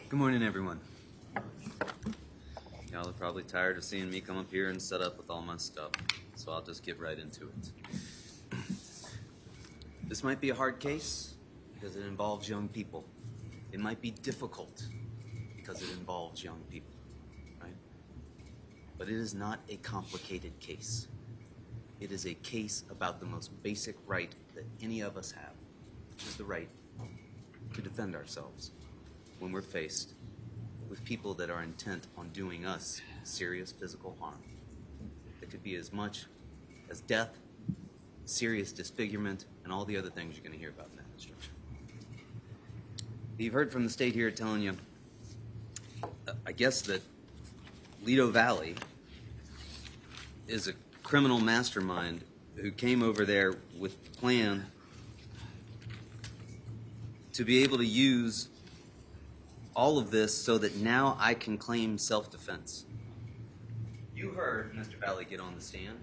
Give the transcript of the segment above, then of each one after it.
Good morning, everyone. Y'all are probably tired of seeing me come up here and set up with all my stuff, so I'll just get right into it. This might be a hard case because it involves young people. It might be difficult because it involves young people, right? But it is not a complicated case. It is a case about the most basic right that any of us have, which is the right to defend ourselves when we're faced with people that are intent on doing us serious physical harm. It could be as much as death, serious disfigurement, and all the other things you're going to hear about in that instruction. You've heard from the state here telling you, I guess, that Raul Valle is a criminal mastermind who came over there with the plan to be able to use all of this so that now I can claim self-defense. You heard Mr. Valle get on the stand.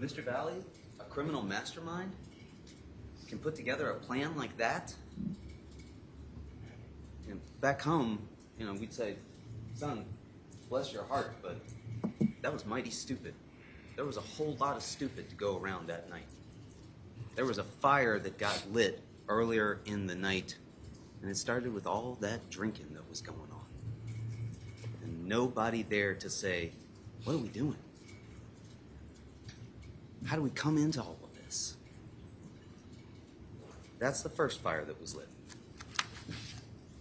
Mr. Valle, a criminal mastermind, can put together a plan like that? And back home, we'd say, son, bless your heart, but that was mighty stupid. There was a whole lot of stupid to go around that night. There was a fire that got lit earlier in the night, and it started with all that drinking that was going on. And nobody there to say, what are we doing? How do we come into all of this? That's the first fire that was lit.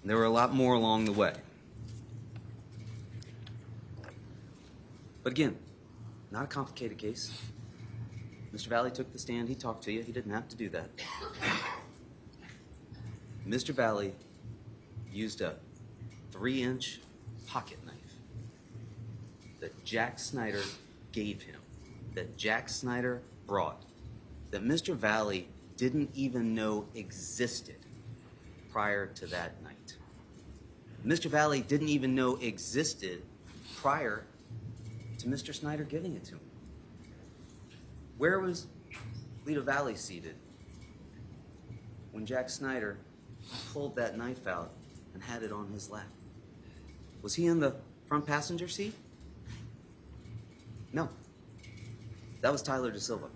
And there were a lot more along the way. But again, not a complicated case. Mr. Valle took the stand, he talked to you, he didn't have to do that. Mr. Valle used a 3-inch pocket knife that Jack Snyder gave him, that Jack Snyder brought, that Mr. Valle didn't even know existed prior to that night. Mr. Valle didn't even know existed prior to Mr. Snyder giving it to him. Where was Raul Valle seated when Jack Snyder pulled that knife out and had it on his lap? Was he in the front passenger seat? No. That was Tyler Da Silva.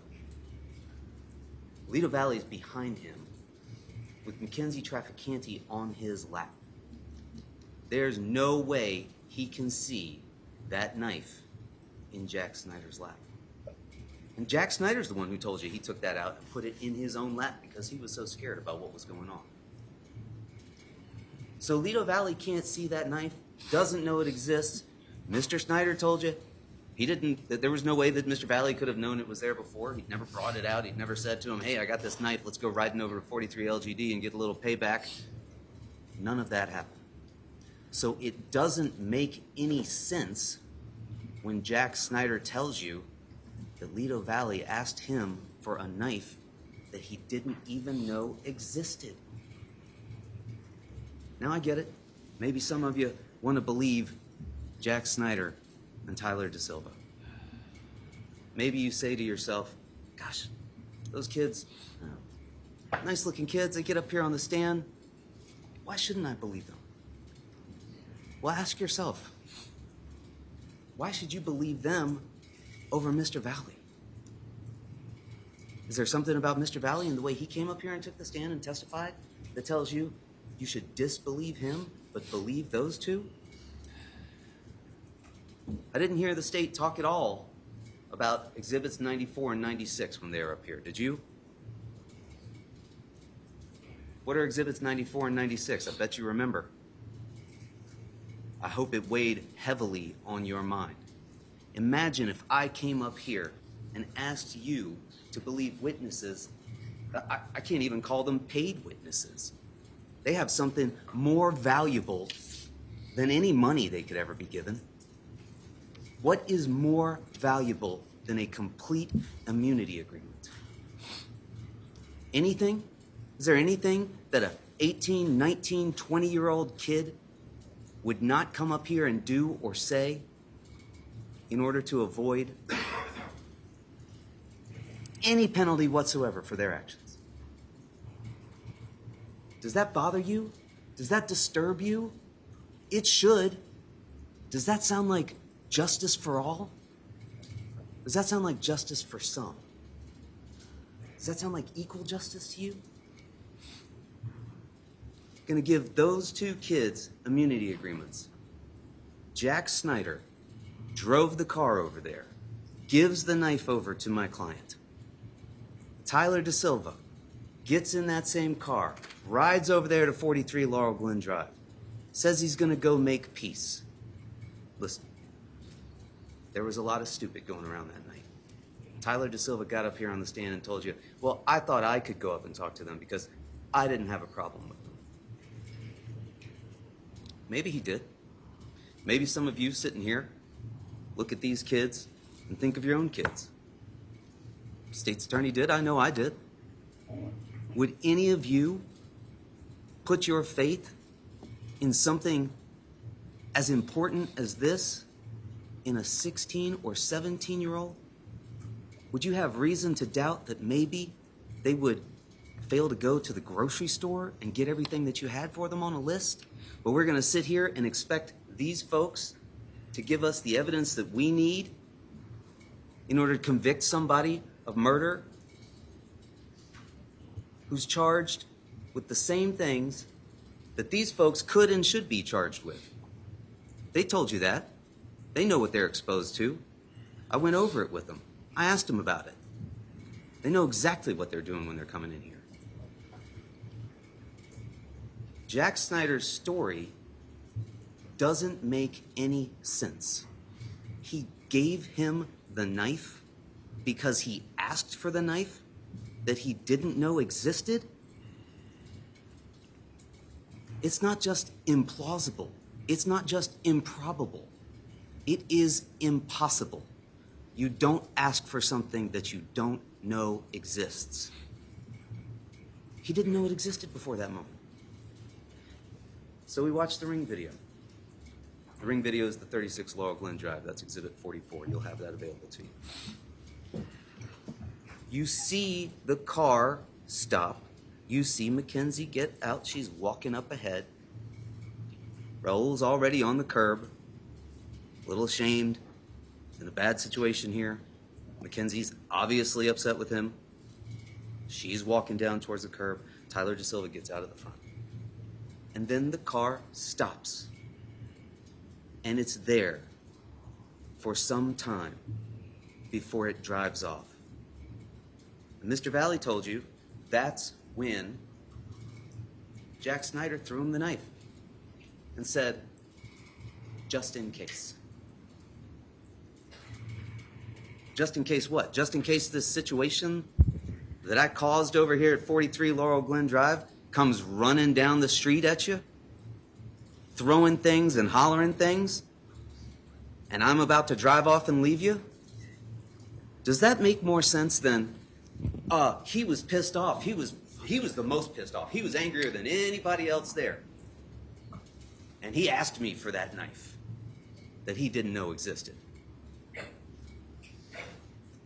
Raul Valle is behind him with Mackenzie Trafficante on his lap. There's no way he can see that knife in Jack Snyder's lap. And Jack Snyder's the one who told you he took that out and put it in his own lap because he was so scared about what was going on. So Raul Valle can't see that knife, doesn't know it exists. Mr. Snyder told you that there was no way that Mr. Valle could have known it was there before. He'd never brought it out. He'd never said to him, hey, I got this knife, let's go riding over to 43 LGD and get a little payback. None of that happened. So it doesn't make any sense when Jack Snyder tells you that Raul Valle asked him for a knife that he didn't even know existed. Now I get it. Maybe some of you want to believe Jack Snyder and Tyler Da Silva. Maybe you say to yourself, gosh, those kids, nice looking kids, they get up here on the stand. Why shouldn't I believe them? Well, ask yourself, why should you believe them over Mr. Valle? Is there something about Mr. Valle and the way he came up here and took the stand and testified that tells you you should disbelieve him but believe those two? I didn't hear the state talk at all about Exhibits 94 and 96 when they were up here. Did you? What are Exhibits 94 and 96? I bet you remember. I hope it weighed heavily on your mind. Imagine if I came up here and asked you to believe witnesses. I can't even call them paid witnesses. They have something more valuable than any money they could ever be given. What is more valuable than a complete immunity agreement? Anything? Is there anything that a 18, 19, 20-year-old kid would not come up here and do or say in order to avoid any penalty whatsoever for their actions? Does that bother you? Does that disturb you? It should. Does that sound like justice for all? Does that sound like justice for some? Does that sound like equal justice to you? Gonna give those two kids immunity agreements. Jack Snyder drove the car over there, gives the knife over to my client. Tyler De Silva gets in that same car, rides over there to 43 Laurel Glen Drive, says he's gonna go make peace. Listen, there was a lot of stupid going around that night. Tyler De Silva got up here on the stand and told you, well, I thought I could go up and talk to them because I didn't have a problem with them. Maybe he did. Maybe some of you sitting here look at these kids and think of your own kids. State's attorney did. I know I did. Would any of you put your faith in something as important as this in a 16 or 17-year-old? Would you have reason to doubt that maybe they would fail to go to the grocery store and get everything that you had for them on a list? But we're going to sit here and expect these folks to give us the evidence that we need in order to convict somebody of murder who's charged with the same things that these folks could and should be charged with. They told you that. They know what they're exposed to. I went over it with them. I asked them about it. They know exactly what they're doing when they're coming in here. Jack Snyder's story doesn't make any sense. He gave him the knife because he asked for the knife that he didn't know existed. It's not just implausible. It's not just improbable. It is impossible. You don't ask for something that you don't know exists. He didn't know it existed before that moment. So we watched the Ring video. The Ring video is the 36 Laurel Glen Drive. That's Exhibit 44. You'll have that available to you. You see the car stop. You see Mackenzie get out. She's walking up ahead. Raul's already on the curb, a little ashamed. He's in a bad situation here. Mackenzie's obviously upset with him. She's walking down towards the curb. Tyler De Silva gets out of the front. And then the car stops. And it's there for some time before it drives off. And Mr. Valle told you that's when Jack Snyder threw him the knife and said, just in case. Just in case what? Just in case this situation that I caused over here at 43 Laurel Glen Drive comes running down the street at you, throwing things and hollering things, and I'm about to drive off and leave you? Does that make more sense than, he was pissed off. He was the most pissed off. He was angrier than anybody else there. And he asked me for that knife that he didn't know existed.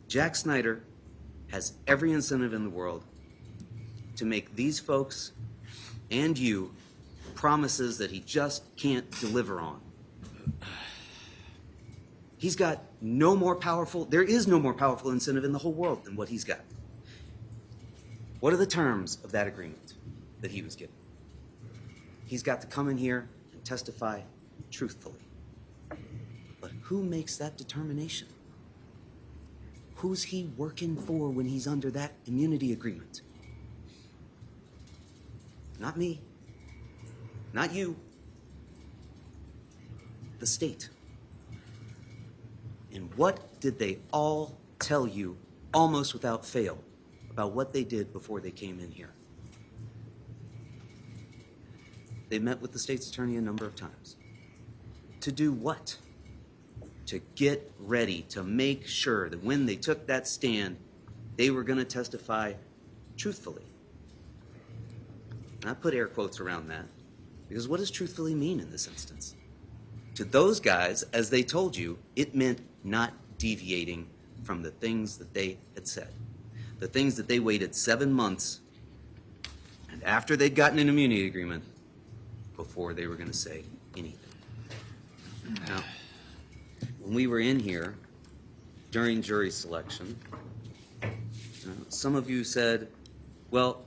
Jack Snyder has every incentive in the world to make these folks and you promises that he just can't deliver on. He's got no more powerful, there is no more powerful incentive in the whole world than what he's got. What are the terms of that agreement that he was given? He's got to come in here and testify truthfully. But who makes that determination? Who's he working for when he's under that immunity agreement? Not me. Not you. The state. And what did they all tell you, almost without fail, about what they did before they came in here? They met with the state's attorney a number of times. To do what? To get ready, to make sure that when they took that stand, they were going to testify truthfully. And I put air quotes around that, because what does truthfully mean in this instance? To those guys, as they told you, it meant not deviating from the things that they had said. The things that they waited 7 months, and after they'd gotten an immunity agreement, before they were going to say anything. Now, when we were in here during jury selection, some of you said, well,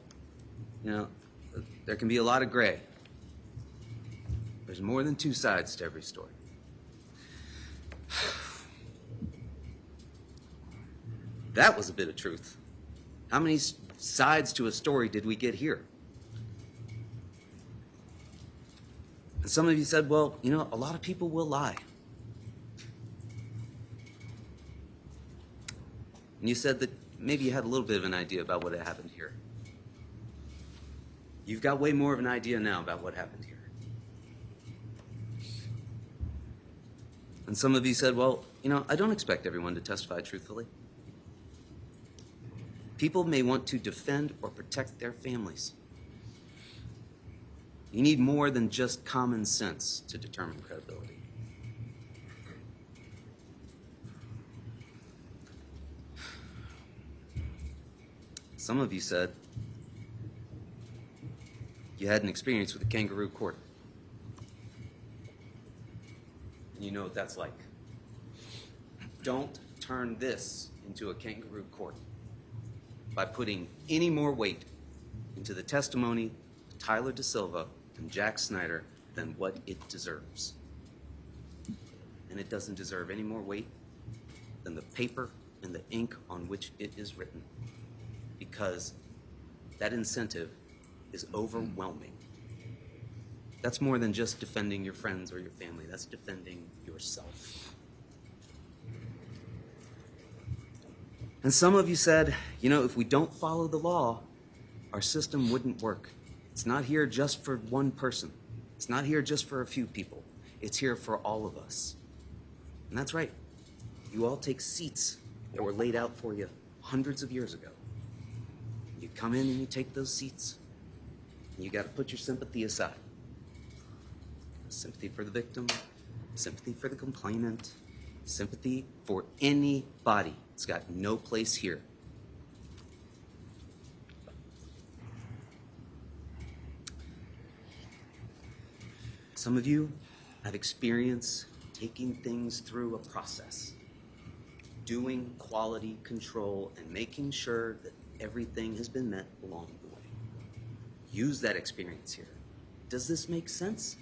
there can be a lot of gray. There's more than two sides to every story. That was a bit of truth. How many sides to a story did we get here? And some of you said, well, a lot of people will lie. And you said that maybe you had a little bit of an idea about what had happened here. You've got way more of an idea now about what happened here. And some of you said, well, I don't expect everyone to testify truthfully. People may want to defend or protect their families. You need more than just common sense to determine credibility. Some of you said you had an experience with a kangaroo court. And you know what that's like. Don't turn this into a kangaroo court by putting any more weight into the testimony of Tyler Da Silva and Jack Snyder than what it deserves. And it doesn't deserve any more weight than the paper and the ink on which it is written, because that incentive is overwhelming. That's more than just defending your friends or your family. That's defending yourself. And some of you said, if we don't follow the law, our system wouldn't work. It's not here just for one person. It's not here just for a few people. It's here for all of us. And that's right. You all take seats that were laid out for you hundreds of years ago. You come in and you take those seats. And you got to put your sympathy aside. Sympathy for the victim, sympathy for the complainant, sympathy for anybody. It's got no place here. Some of you have experience taking things through a process, doing quality control and making sure that everything has been met along the way. Use that experience here. Does this make sense?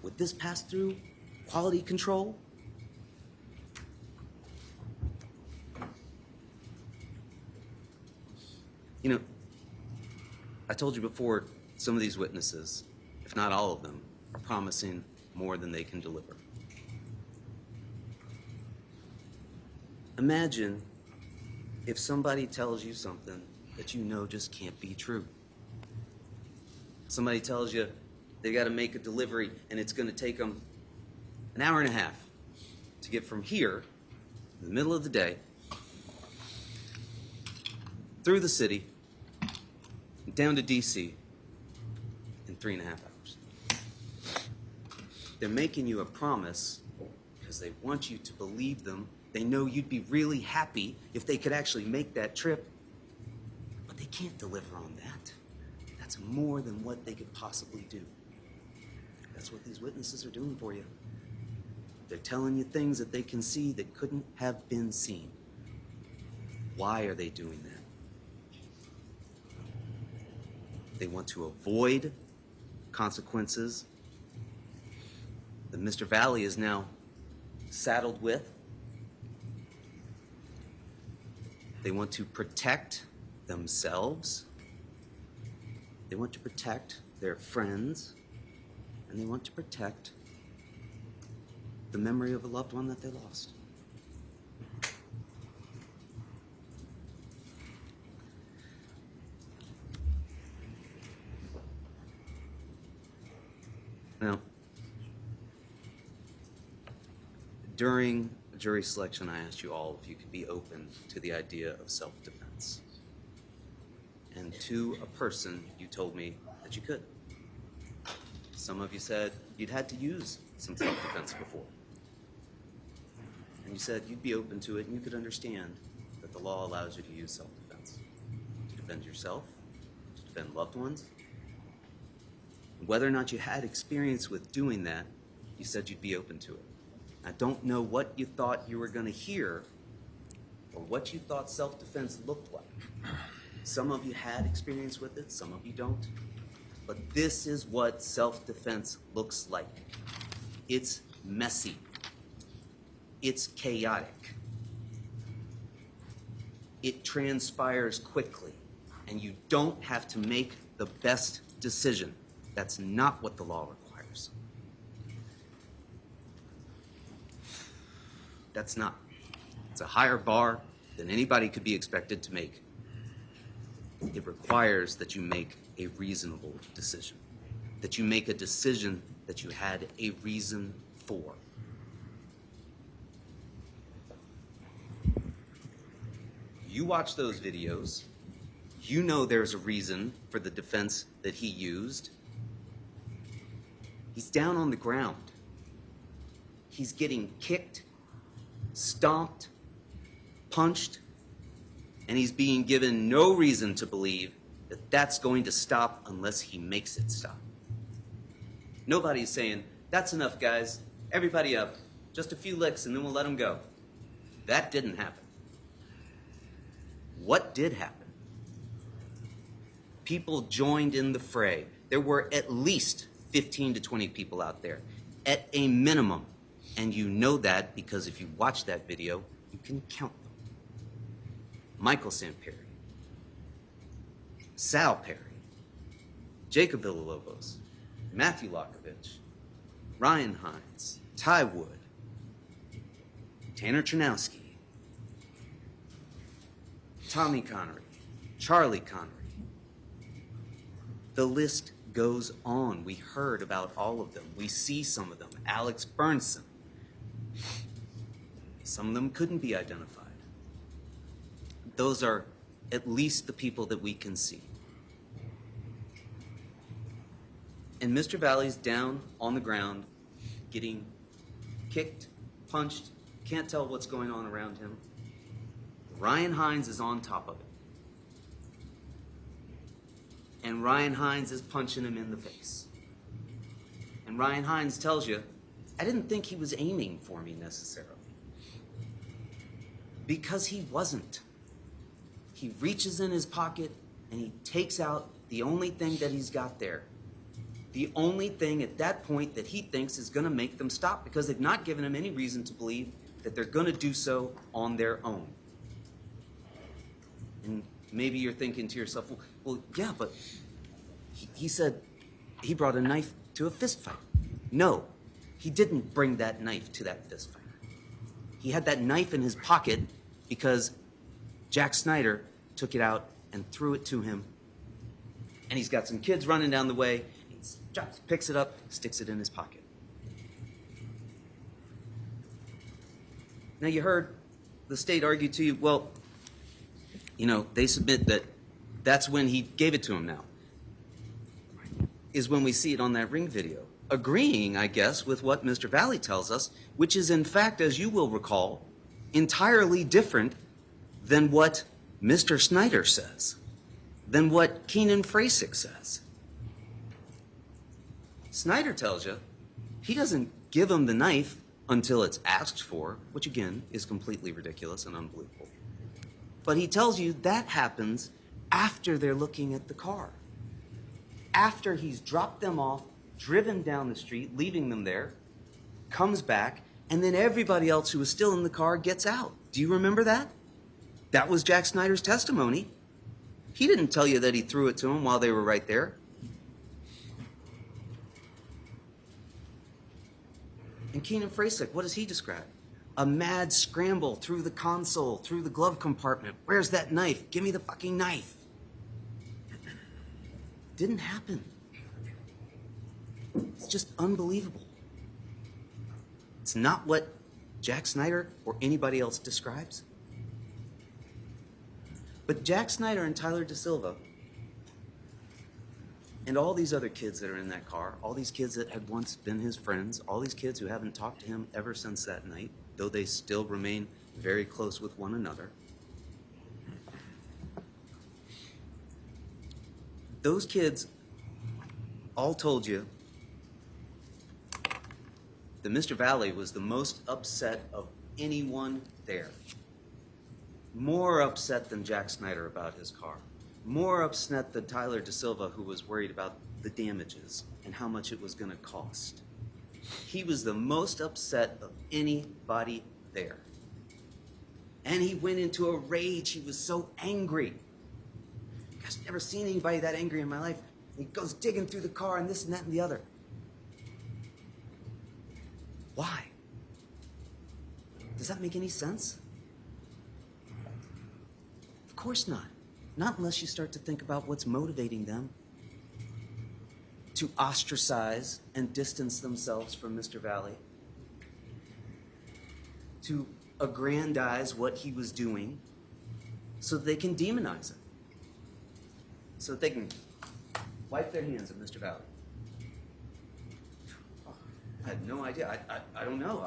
Would this pass through quality control? I told you before, some of these witnesses, if not all of them, are promising more than they can deliver. Imagine if somebody tells you something that just can't be true. Somebody tells you they got to make a delivery and it's going to take them an hour and a half to get from here, in the middle of the day, through the city, down to D.C. in 3.5 hours. They're making you a promise because they want you to believe them. They know you'd be really happy if they could actually make that trip, but they can't deliver on that. That's more than what they could possibly do. That's what these witnesses are doing for you. They're telling you things that they can see that couldn't have been seen. Why are they doing that? They want to avoid consequences that Mr. Valle is now saddled with. They want to protect themselves. They want to protect their friends. And they want to protect the memory of a loved one that they lost. Now, during jury selection, I asked you all if you could be open to the idea of self-defense. And to a person, you told me that you could. Some of you said you'd had to use some self-defense before. And you said you'd be open to it and you could understand that the law allows you to use self-defense. To defend yourself, to defend loved ones, Whether or not you had experience with doing that, you said you'd be open to it. I don't know what you thought you were going to hear or what you thought self-defense looked like. Some of you had experience with it, some of you don't. But this is what self-defense looks like. It's messy. It's chaotic. It transpires quickly, and you don't have to make the best decision. That's not what the law requires. That's not. It's a higher bar than anybody could be expected to make. It requires that you make a reasonable decision, that you make a decision that you had a reason for. You watch those videos, you know there's a reason for the defense that he used. He's down on the ground. He's getting kicked, stomped, punched, and he's being given no reason to believe that that's going to stop unless he makes it stop. Nobody's saying, that's enough, guys. Everybody up. Just a few licks and then we'll let him go. That didn't happen. What did happen? People joined in the fray. There were at least 15 to 20 people out there, at a minimum. And you know that because if you watch that video, you can count them. Michael Sampieri, Sal Perry, Jacob Villalobos, Matthew Lockovich, Ryan Hines, Ty Wood, Tanner Chernowski, Tommy Connery, Charlie Connery. The list goes on. We heard about all of them. We see some of them. Alex Burnson. Some of them couldn't be identified. Those are at least the people that we can see. And Mr. Valle's down on the ground, getting kicked, punched, can't tell what's going on around him. Ryan Hines is on top of it. And Ryan Hines is punching him in the face. And Ryan Hines tells you, I didn't think he was aiming for me necessarily. Because he wasn't. He reaches in his pocket and he takes out the only thing that he's got there. The only thing at that point that he thinks is going to make them stop, because they've not given him any reason to believe that they're going to do so on their own. And maybe you're thinking to yourself, well yeah, but he said he brought a knife to a fist fight. No, he didn't bring that knife to that fist fight. He had that knife in his pocket because Jack Snyder took it out and threw it to him. And he's got some kids running down the way. He picks it up, sticks it in his pocket. Now you heard the state argue to you, well, you know, they submit that that's when he gave it to him now, is when we see it on that Ring video. Agreeing, I guess, with what Mr. Valle tells us, which is in fact, as you will recall, entirely different than what Mr. Snyder says, than what Keenan Frasick says. Snyder tells you he doesn't give him the knife until it's asked for, which again is completely ridiculous and unbelievable. But he tells you that happens after they're looking at the car. After he's dropped them off, driven down the street, leaving them there, comes back, and then everybody else who was still in the car gets out. Do you remember that? That was Jack Snyder's testimony. He didn't tell you that he threw it to him while they were right there. And Keenan Frasick, what does he describe? A mad scramble through the console, through the glove compartment. Where's that knife? Give me the fucking knife. Didn't happen. It's just unbelievable. It's not what Jack Snyder or anybody else describes. But Jack Snyder and Tyler DaSilva and all these other kids that are in that car, all these kids that had once been his friends, all these kids who haven't talked to him ever since that night, though they still remain very close with one another. Those kids all told you that Mr. Valle was the most upset of anyone there. More upset than Jack Snyder about his car. More upset than Tyler De Silva, who was worried about the damages and how much it was going to cost. He was the most upset of anybody there. And he went into a rage. He was so angry. Gosh, I've never seen anybody that angry in my life. He goes digging through the car and this and that and the other. Why? Does that make any sense? Of course not. Not unless you start to think about what's motivating them to ostracize and distance themselves from Mr. Valle, to aggrandize what he was doing so that they can demonize it, so that they can wipe their hands of Mr. Valle. I had no idea. I don't know.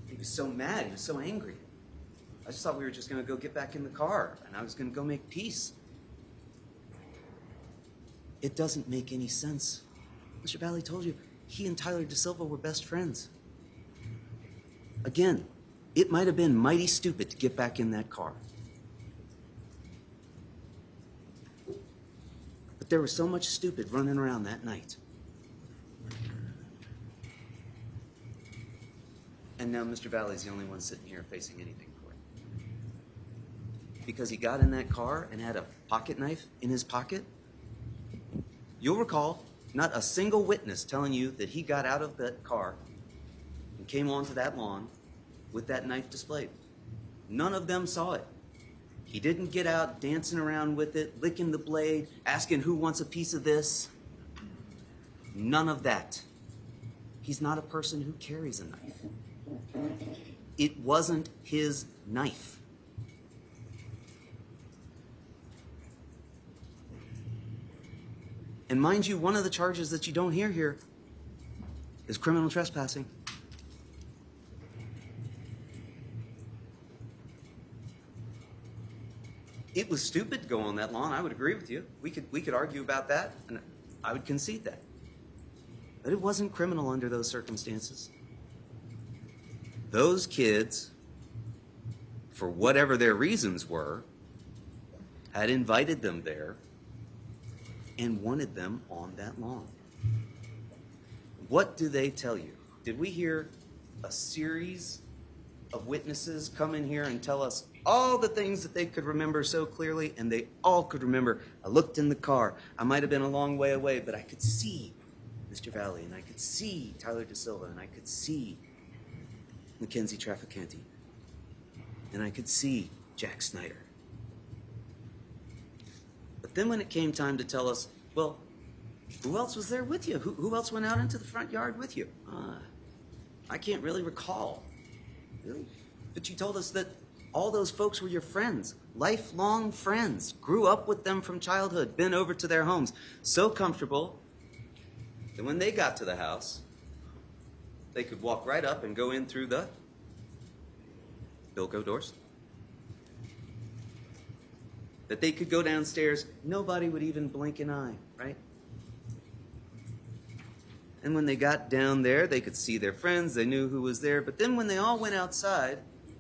He was so mad. He was so angry. I just thought we were just going to go get back in the car, and I was going to go make peace. It doesn't make any sense. Mr. Valle told you he and Tyler De Silva were best friends. Again, it might have been mighty stupid to get back in that car. But there was so much stupid running around that night. And now Mr. Valle's the only one sitting here facing anything for it. Because he got in that car and had a pocket knife in his pocket. You'll recall not a single witness telling you that he got out of that car and came onto that lawn with that knife displayed. None of them saw it. He didn't get out dancing around with it, licking the blade, asking who wants a piece of this. None of that. He's not a person who carries a knife. It wasn't his knife. And mind you, one of the charges that you don't hear here is criminal trespassing. It was stupid to go on that lawn. I would agree with you. We could argue about that, and I would concede that. But it wasn't criminal under those circumstances. Those kids, for whatever their reasons were, had invited them there and wanted them on that lawn. What do they tell you? Did we hear a series of witnesses come in here and tell us all the things that they could remember so clearly? And they all could remember, I looked in the car, I might have been a long way away, but I could see Mr. Valle, and I could see Tyler De Silva, and I could see Mackenzie Traficante, and I could see Jack Snyder. But then when it came time to tell us, well, who else was there with you? Who else went out into the front yard with you? I can't really recall. Really? But you told us that all those folks were your friends, lifelong friends, grew up with them from childhood, been over to their homes, so comfortable that when they got to the house, they could walk right up and go in through the Bilko doors. That they could go downstairs, nobody would even blink an eye, right? And when they got down there, they could see their friends, they knew who was there. But then when they all went outside,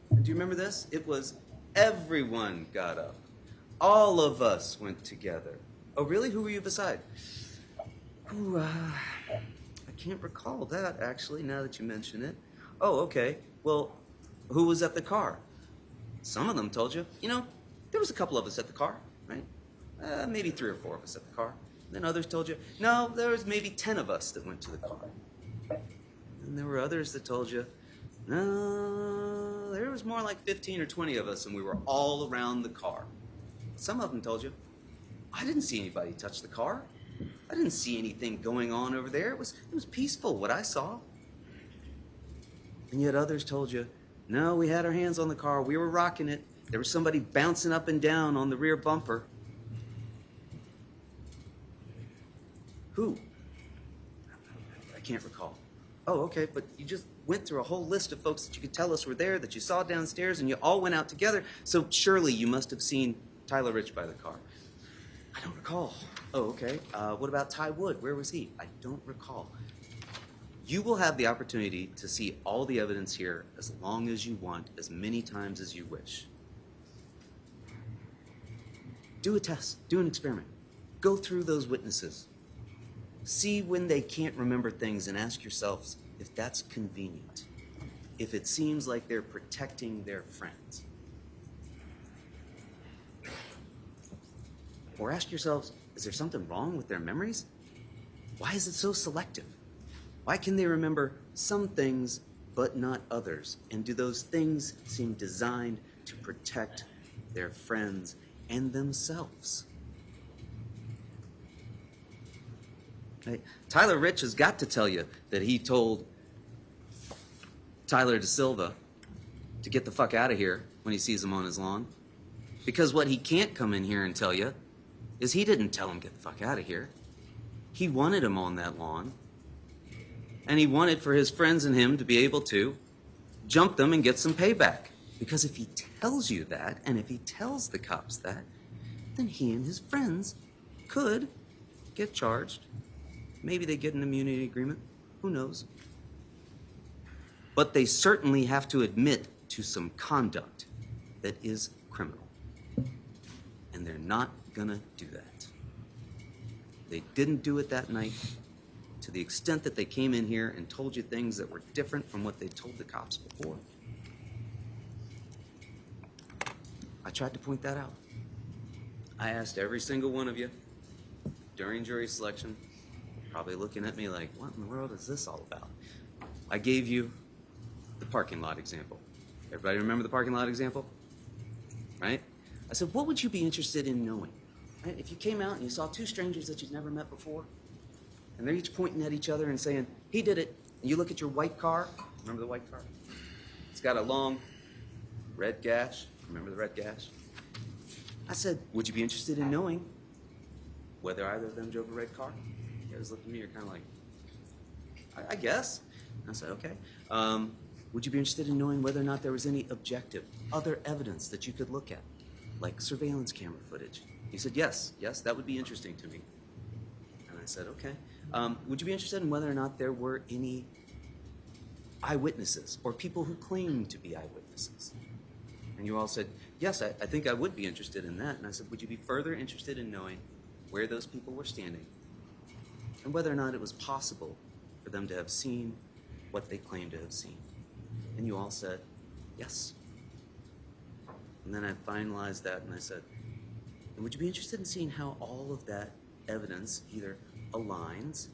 and do you remember this? It was everyone got up. All of us went together. Oh, really? Who were you beside? Ooh, I can't recall that, actually, now that you mention it. Oh, okay. Well, who was at the car? Some of them told you. You know, there was a couple of us at the car, right? Maybe 3 or 4 of us at the car. Then others told you, no, there was maybe 10 of us that went to the car. And there were others that told you, no, there was more like 15 or 20 of us, and we were all around the car. Some of them told you, I didn't see anybody touch the car. I didn't see anything going on over there. It was peaceful, what I saw. And yet others told you, no, we had our hands on the car. We were rocking it. There was somebody bouncing up and down on the rear bumper. Who? I can't recall. Oh, okay, but you just went through a whole list of folks that you could tell us were there, that you saw downstairs, and you all went out together, so surely you must have seen Tyler Rich by the car. I don't recall. Oh, okay. What about Ty Wood? Where was he? I don't recall. You will have the opportunity to see all the evidence here as long as you want, as many times as you wish. Do a test. Do an experiment. Go through those witnesses. See when they can't remember things and ask yourselves if that's convenient, if it seems like they're protecting their friends. Or ask yourselves, is there something wrong with their memories? Why is it so selective? Why can they remember some things but not others? And do those things seem designed to protect their friends and themselves? Right? Tyler Rich has got to tell you that he told Tyler De Silva to get the fuck out of here when he sees him on his lawn. Because what he can't come in here and tell you is he didn't tell him get the fuck out of here. He wanted him on that lawn. And he wanted for his friends and him to be able to jump them and get some payback. Because if he tells you that, and if he tells the cops that, then he and his friends could get charged. Maybe they get an immunity agreement. Who knows? But they certainly have to admit to some conduct that is criminal. And they're not gonna do that. They didn't do it that night. To the extent that they came in here and told you things that were different from what they told the cops before. I tried to point that out. I asked every single one of you during jury selection, probably looking at me like, what in the world is this all about? I gave you the parking lot example. Everybody remember the parking lot example? Right? I said, what would you be interested in knowing? Right? If you came out and you saw two strangers that you'd never met before, and they're each pointing at each other and saying, he did it. And you look at your white car. Remember the white car? It's got a long red gash. Remember the red gash? I said, would you be interested in knowing whether either of them drove a red car? You guys looked at me, you're kind of like, I guess. I said, okay. Would you be interested in knowing whether or not there was any objective, other evidence that you could look at, like surveillance camera footage? He said, yes, that would be interesting to me. And I said, okay. Would you be interested in whether or not there were any eyewitnesses or people who claimed to be eyewitnesses? And you all said, yes, I think I would be interested in that. And I said, would you be further interested in knowing where those people were standing and whether or not it was possible for them to have seen what they claimed to have seen? And you all said, yes. And then I finalized that and I said, and would you be interested in seeing how all of that evidence either aligns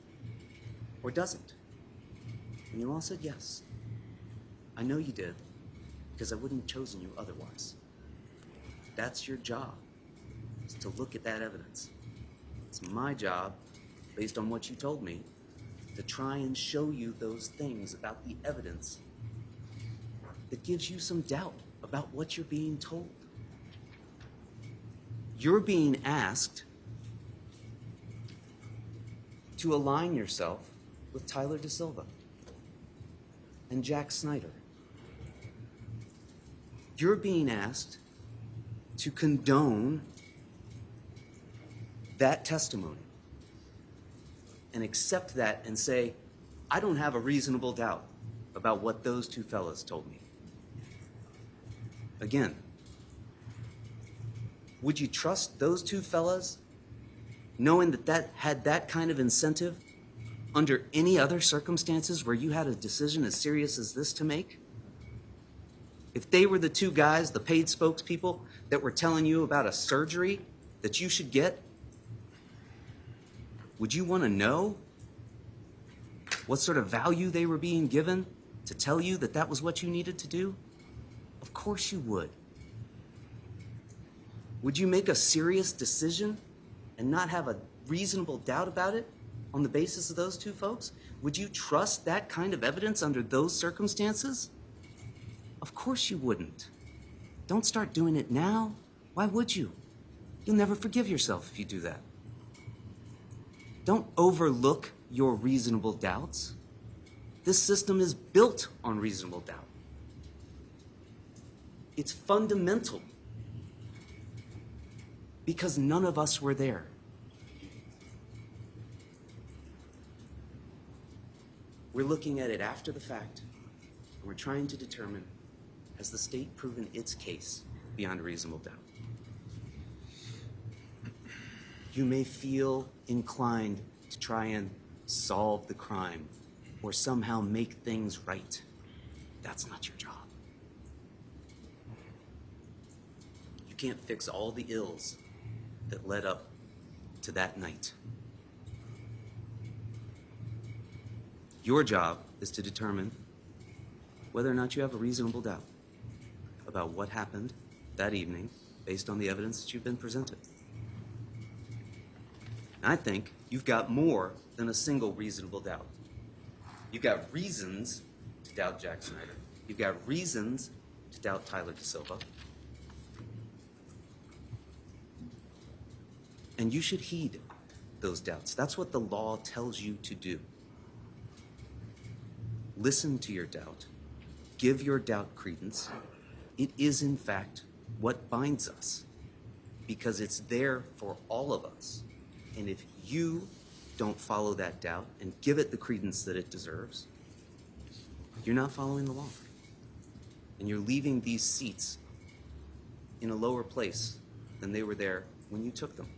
or doesn't? And you all said yes. I know you did, because I wouldn't have chosen you otherwise. That's your job, is to look at that evidence. It's my job, based on what you told me, to try and show you those things about the evidence that gives you some doubt about what you're being told. You're being asked to align yourself with Tyler De Silva and Jack Snyder. You're being asked to condone that testimony and accept that and say, I don't have a reasonable doubt about what those two fellas told me. Again, would you trust those two fellas knowing that that had that kind of incentive under any other circumstances where you had a decision as serious as this to make? If they were the two guys, the paid spokespeople, that were telling you about a surgery that you should get, would you want to know what sort of value they were being given to tell you that that was what you needed to do? Of course you would. Would you make a serious decision and not have a reasonable doubt about it on the basis of those two folks? Would you trust that kind of evidence under those circumstances? Of course you wouldn't. Don't start doing it now. Why would you? You'll never forgive yourself if you do that. Don't overlook your reasonable doubts. This system is built on reasonable doubt. It's fundamental. because none of us were there. We're looking at it after the fact, and we're trying to determine, has the state proven its case beyond a reasonable doubt? You may feel inclined to try and solve the crime or somehow make things right. That's not your job. You can't fix all the ills that led up to that night. Your job is to determine whether or not you have a reasonable doubt about what happened that evening based on the evidence that you've been presented. And I think you've got more than a single reasonable doubt. You've got reasons to doubt Jack Snyder. You've got reasons to doubt Tyler DeSilva. And you should heed those doubts. That's what the law tells you to do. Listen to your doubt. Give your doubt credence. It is, in fact, what binds us, because it's there for all of us. And if you don't follow that doubt and give it the credence that it deserves, you're not following the law. And you're leaving these seats in a lower place than they were there when you took them.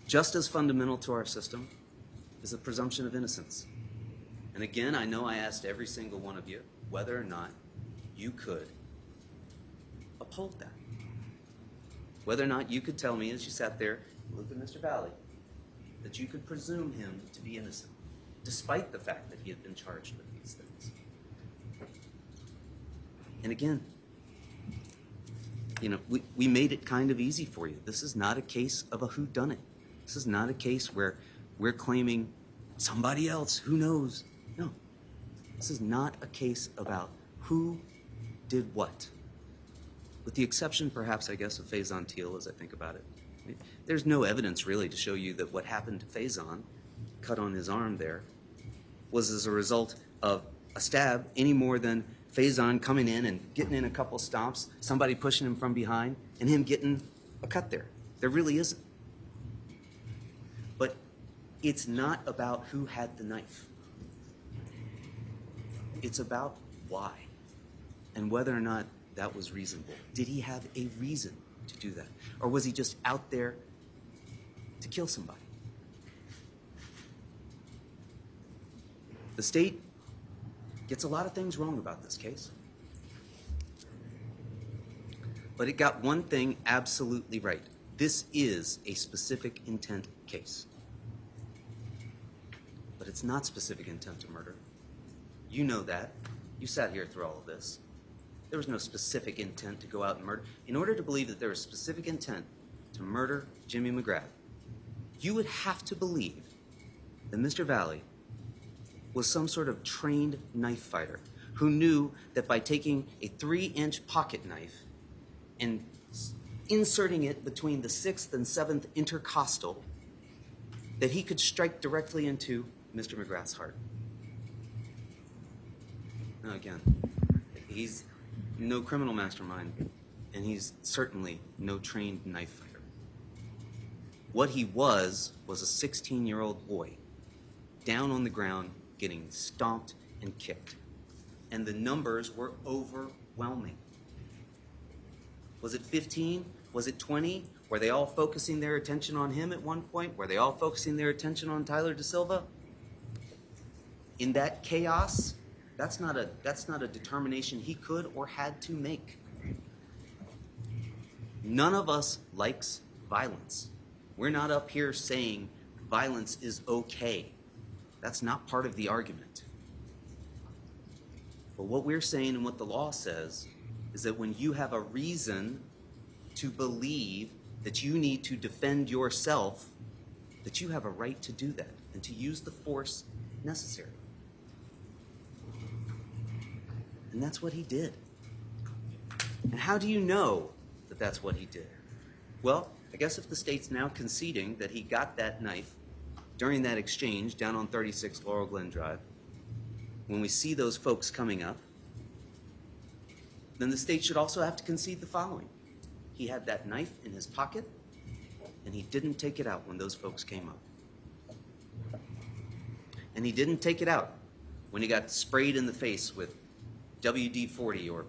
Just as fundamental to our system is the presumption of innocence. And again, I know I asked every single one of you whether or not you could uphold that. Whether or not you could tell me, as you sat there and looked at Mr. Valle, that you could presume him to be innocent, despite the fact that he had been charged with these things. And again, you know, we made it kind of easy for you. This is not a case of a whodunit. This is not a case where we're claiming somebody else, who knows. No, this is not a case about who did what. With the exception, perhaps, I guess, of Faison Teal, as I think about it. I mean, there's no evidence, really, to show you that what happened to Faison, cut on his arm there, was as a result of a stab any more than Faison coming in and getting in a couple stomps, somebody pushing him from behind, and him getting a cut there. There really isn't. But it's not about who had the knife. It's about why and whether or not that was reasonable. Did he have a reason to do that? Or was he just out there to kill somebody? The state gets a lot of things wrong about this case. But it got one thing absolutely right. This is a specific intent case. But it's not specific intent to murder. You know that. You sat here through all of this. There was no specific intent to go out and murder. In order to believe that there was specific intent to murder Jimmy McGrath, you would have to believe that Mr. Valle was some sort of trained knife fighter who knew that by taking a 3-inch pocket knife and inserting it between the 6th and 7th intercostal, that he could strike directly into Mr. McGrath's heart. Now again, he's no criminal mastermind, and he's certainly no trained knife fighter. What he was a 16-year-old boy, down on the ground, getting stomped and kicked. And the numbers were overwhelming. Was it 15? Was it 20? Were they all focusing their attention on him at one point? Were they all focusing their attention on Tyler DeSilva? In that chaos, that's not a determination he could or had to make. None of us likes violence. We're not up here saying violence is okay. That's not part of the argument. But what we're saying and what the law says is that when you have a reason to believe that you need to defend yourself, that you have a right to do that and to use the force necessary. And that's what he did. And how do you know that that's what he did? Well, I guess if the state's now conceding that he got that knife during that exchange down on 36 Laurel Glen Drive, when we see those folks coming up, then the state should also have to concede the following. He had that knife in his pocket, and he didn't take it out when those folks came up. And he didn't take it out when he got sprayed in the face with WD-40 or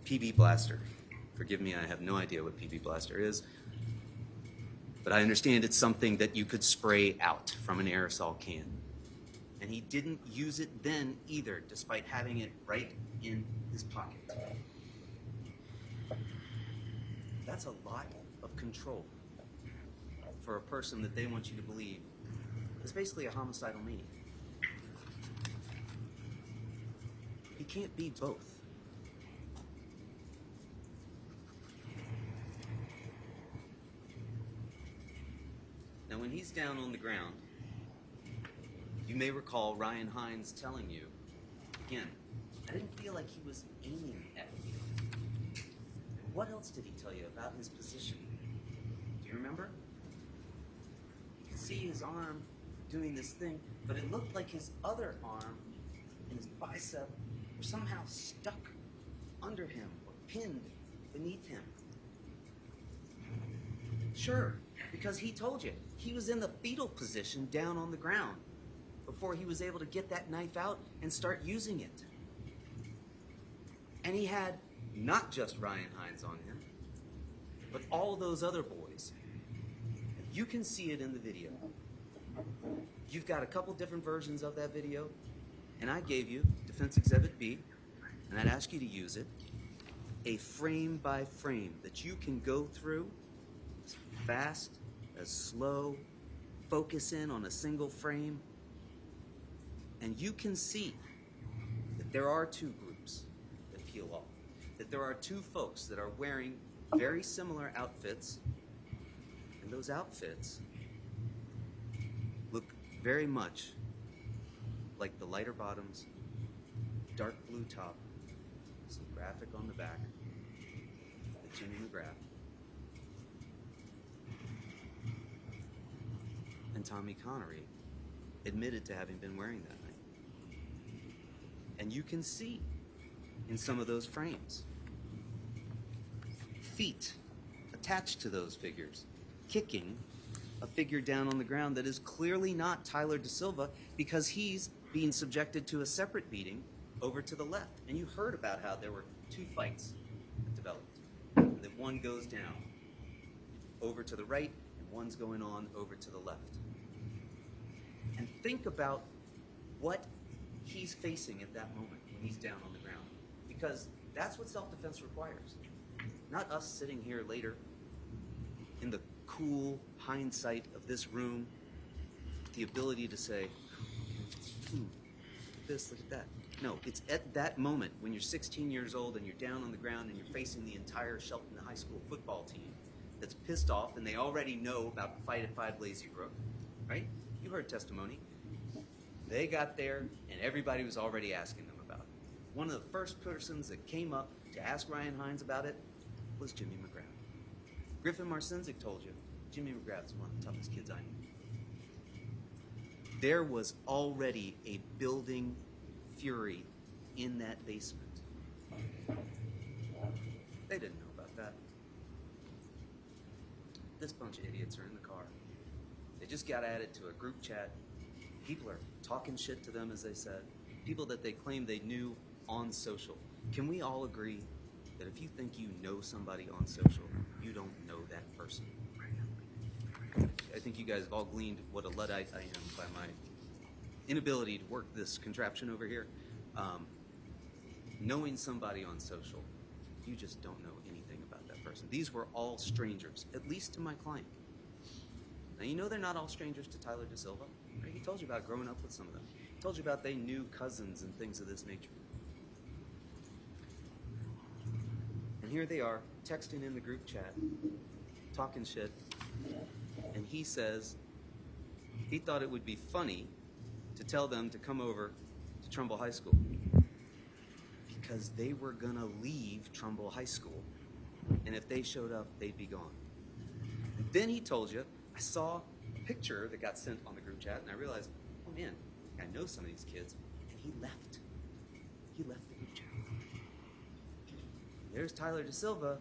PB Blaster. Forgive me, I have no idea what PB Blaster is, but I understand it's something that you could spray out from an aerosol can. And he didn't use it then either, despite having it right in his pocket. That's a lot of control for a person that they want you to believe is basically a homicidal maniac. He can't be both. Now, when he's down on the ground, you may recall Ryan Hines telling you, again, I didn't feel like he was aiming at me. What else did he tell you about his position? Do you remember? You could see his arm doing this thing, but it looked like his other arm and his bicep were somehow stuck under him or pinned beneath him. Sure, because he told you he was in the fetal position down on the ground before he was able to get that knife out and start using it. And he had not just Ryan Hines on him, but all those other boys. You can see it in the video. You've got a couple different versions of that video, and I gave you Defense Exhibit B, and I'd ask you to use it, a frame by frame that you can go through as fast, as slow, focus in on a single frame, and you can see that there are two groups that peel off, that there are two folks that are wearing very similar outfits, and those outfits look very much like the lighter bottoms, dark blue top, some graphic on the back, the Jimmy McGrath, and Tommy Connery admitted to having been wearing that night. And you can see in some of those frames feet attached to those figures, kicking a figure down on the ground that is clearly not Tyler Da Silva because he's being subjected to a separate beating over to the left. And you heard about how there were two fights that developed. And that one goes down over to the right and one's going on over to the left. And think about what he's facing at that moment when he's down on the ground. Because that's what self-defense requires. Not us sitting here later in the cool hindsight of this room, the ability to say, look at this, look at that. No, it's at that moment when you're 16 years old and you're down on the ground and you're facing the entire Shelton High School football team that's pissed off and they already know about the fight at 5 Lazy Brook, right? You heard testimony. They got there and everybody was already asking them about it. One of the first persons that came up to ask Ryan Hines about it was Jimmy McGrath. Griffin Marcinzik told you, Jimmy McGrath's one of the toughest kids I knew. There was already a building fury in that basement. They didn't know about that. This bunch of idiots are in the car. They just got added to a group chat. People are talking shit to them, as they said. People that they claim they knew on social. Can we all agree that if you think you know somebody on social, you don't know that person? I think you guys have all gleaned what a Luddite I am by my inability to work this contraption over here. Knowing somebody on social, you just don't know anything about that person. These were all strangers, at least to my client. Now, you know they're not all strangers to Tyler Da Silva. Right? He told you about growing up with some of them. He told you about they knew cousins and things of this nature. And here they are, texting in the group chat, talking shit, and he says he thought it would be funny to tell them to come over to Trumbull High School because they were going to leave Trumbull High School, and if they showed up, they'd be gone. And then he told you, I saw a picture that got sent on the group chat, and I realized, oh man, I know some of these kids, and he left. He left the group chat. There's Tyler Da Silva,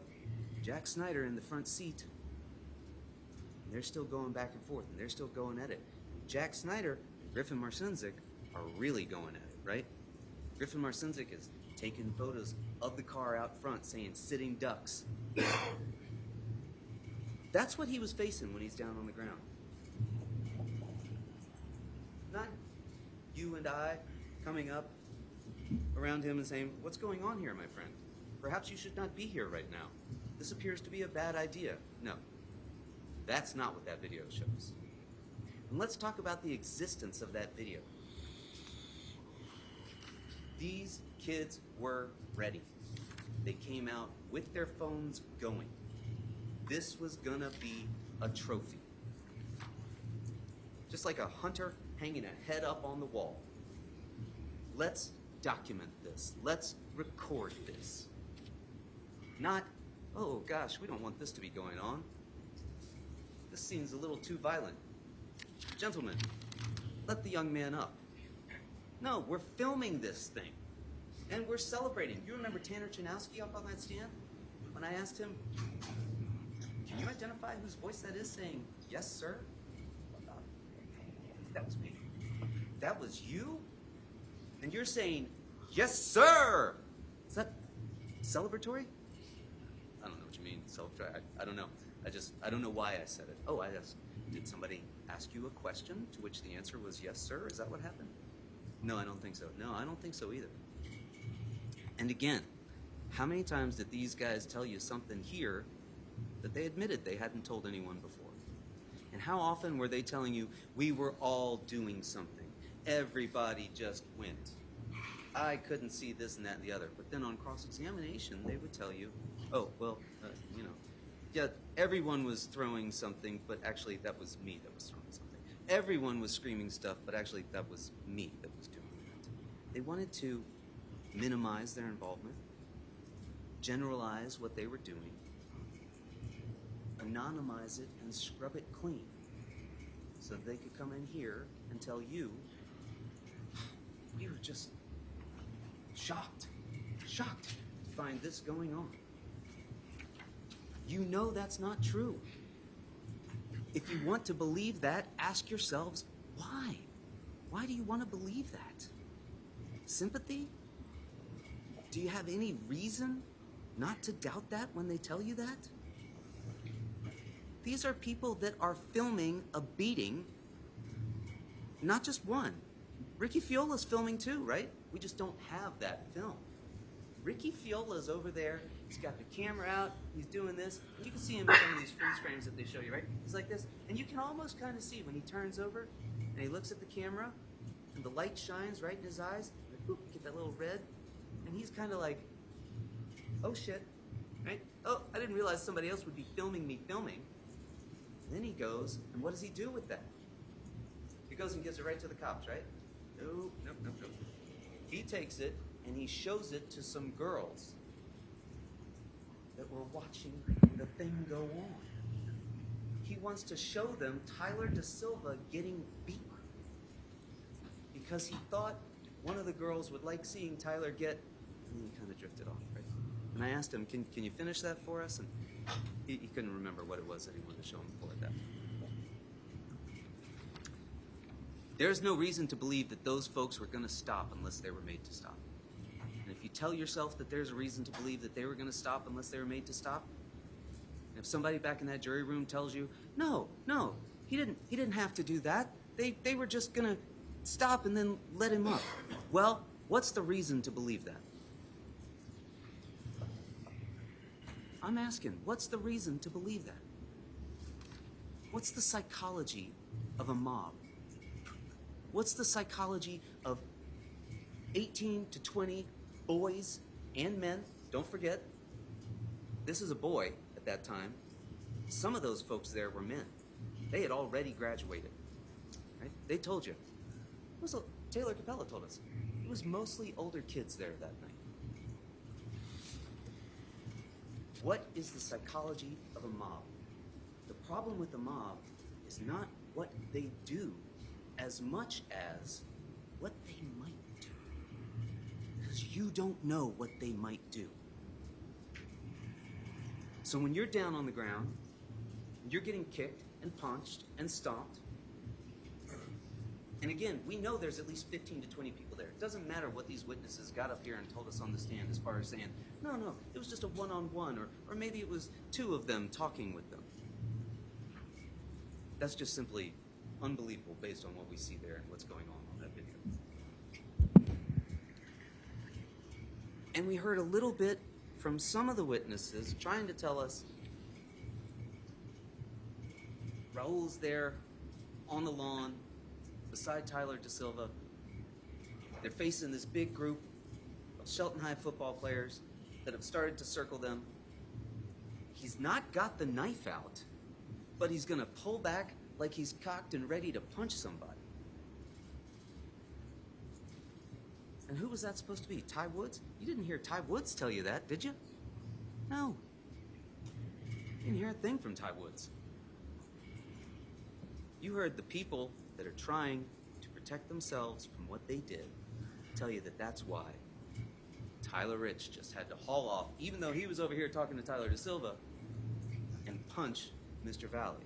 Jack Snyder in the front seat. And they're still going back and forth, and they're still going at it. Jack Snyder and Griffin Marcinzik are really going at it, right? Griffin Marcinzik is taking photos of the car out front saying, "Sitting ducks." That's what he was facing when he's down on the ground. Not you and I coming up around him and saying, "What's going on here, my friend? Perhaps you should not be here right now. This appears to be a bad idea." No, that's not what that video shows. And let's talk about the existence of that video. These kids were ready. They came out with their phones going. This was gonna be a trophy. Just like a hunter hanging a head up on the wall. Let's document this. Let's record this. Not, "Oh gosh, we don't want this to be going on. This seems a little too violent. Gentlemen, let the young man up." No, we're filming this thing. And we're celebrating. You remember Tanner Chanowski up on that stand? When I asked him, "Can you identify whose voice that is saying, 'Yes, sir'?" That was me. That was you? And you're saying, "Yes, sir!" Is that celebratory? I don't know what you mean, celebratory. I don't know. I don't know why I said it. Oh, I asked, did somebody ask you a question to which the answer was "Yes, sir"? Is that what happened? No, I don't think so. No, I don't think so either. And again, how many times did these guys tell you something here that they admitted they hadn't told anyone before? And how often were they telling you, "We were all doing something. Everybody just went. I couldn't see this and that and the other." But then on cross-examination, they would tell you, "Oh, well, yeah, everyone was throwing something, but actually that was me that was throwing something. Everyone was screaming stuff, but actually that was me that was doing that." They wanted to minimize their involvement, generalize what they were doing, anonymize it, and scrub it clean so that they could come in here and tell you, "We were just shocked to find this going on." You know that's not true. If you want to believe that, ask yourselves, why? Why do you want to believe that? Sympathy? Do you have any reason not to doubt that when they tell you that? These are people that are filming a beating, not just one. Ricky Fiola's filming too, right? We just don't have that film. Ricky Fiola's over there, he's got the camera out, he's doing this, and you can see him in some of these freeze frames that they show you, right? He's like this, and you can almost kind of see when he turns over, and he looks at the camera, and the light shines right in his eyes, and boop, you get that little red, and he's kind of like, "Oh shit," right? "Oh, I didn't realize somebody else would be filming me filming." And then he goes, and what does he do with that? He goes and gives it right to the cops, right? Nope. He takes it, and he shows it to some girls that were watching the thing go on. He wants to show them Tyler Da Silva getting beat because he thought one of the girls would like seeing Tyler get, and then he kind of drifted off, right? And I asked him, can you finish that for us? And he couldn't remember what it was that he wanted to show him for at that point. There's no reason to believe that those folks were going to stop unless they were made to stop. And if you tell yourself that there's a reason to believe that they were going to stop unless they were made to stop, and if somebody back in that jury room tells you, no, he didn't have to do that. They were just going to stop and then let him up. Well, what's the reason to believe that? I'm asking, what's the reason to believe that? What's the psychology of a mob? What's the psychology of 18 to 20 boys and men? Don't forget, this is a boy at that time. Some of those folks there were men. They had already graduated. Right? They told you. Taylor Capella told us. It was mostly older kids there that night. What is the psychology of a mob? The problem with the mob is not what they do as much as what they might do. Because you don't know what they might do. So when you're down on the ground, you're getting kicked and punched and stomped. And again, we know there's at least 15 to 20 people there. It doesn't matter what these witnesses got up here and told us on the stand as far as saying, no, it was just a one-on-one, or maybe it was two of them talking with them. That's just simply unbelievable based on what we see there and what's going on that video. And we heard a little bit from some of the witnesses trying to tell us Raul's there on the lawn beside Tyler Da Silva. They're facing this big group of Shelton High football players that have started to circle them. He's not got the knife out, but he's going to pull back like he's cocked and ready to punch somebody. And who was that supposed to be? Ty Woods? You didn't hear Ty Woods tell you that, did you? No. You didn't hear a thing from Ty Woods. You heard the people that are trying to protect themselves from what they did tell you that that's why Tyler Rich just had to haul off, even though he was over here talking to Tyler Da Silva, and punch Mr. Valle,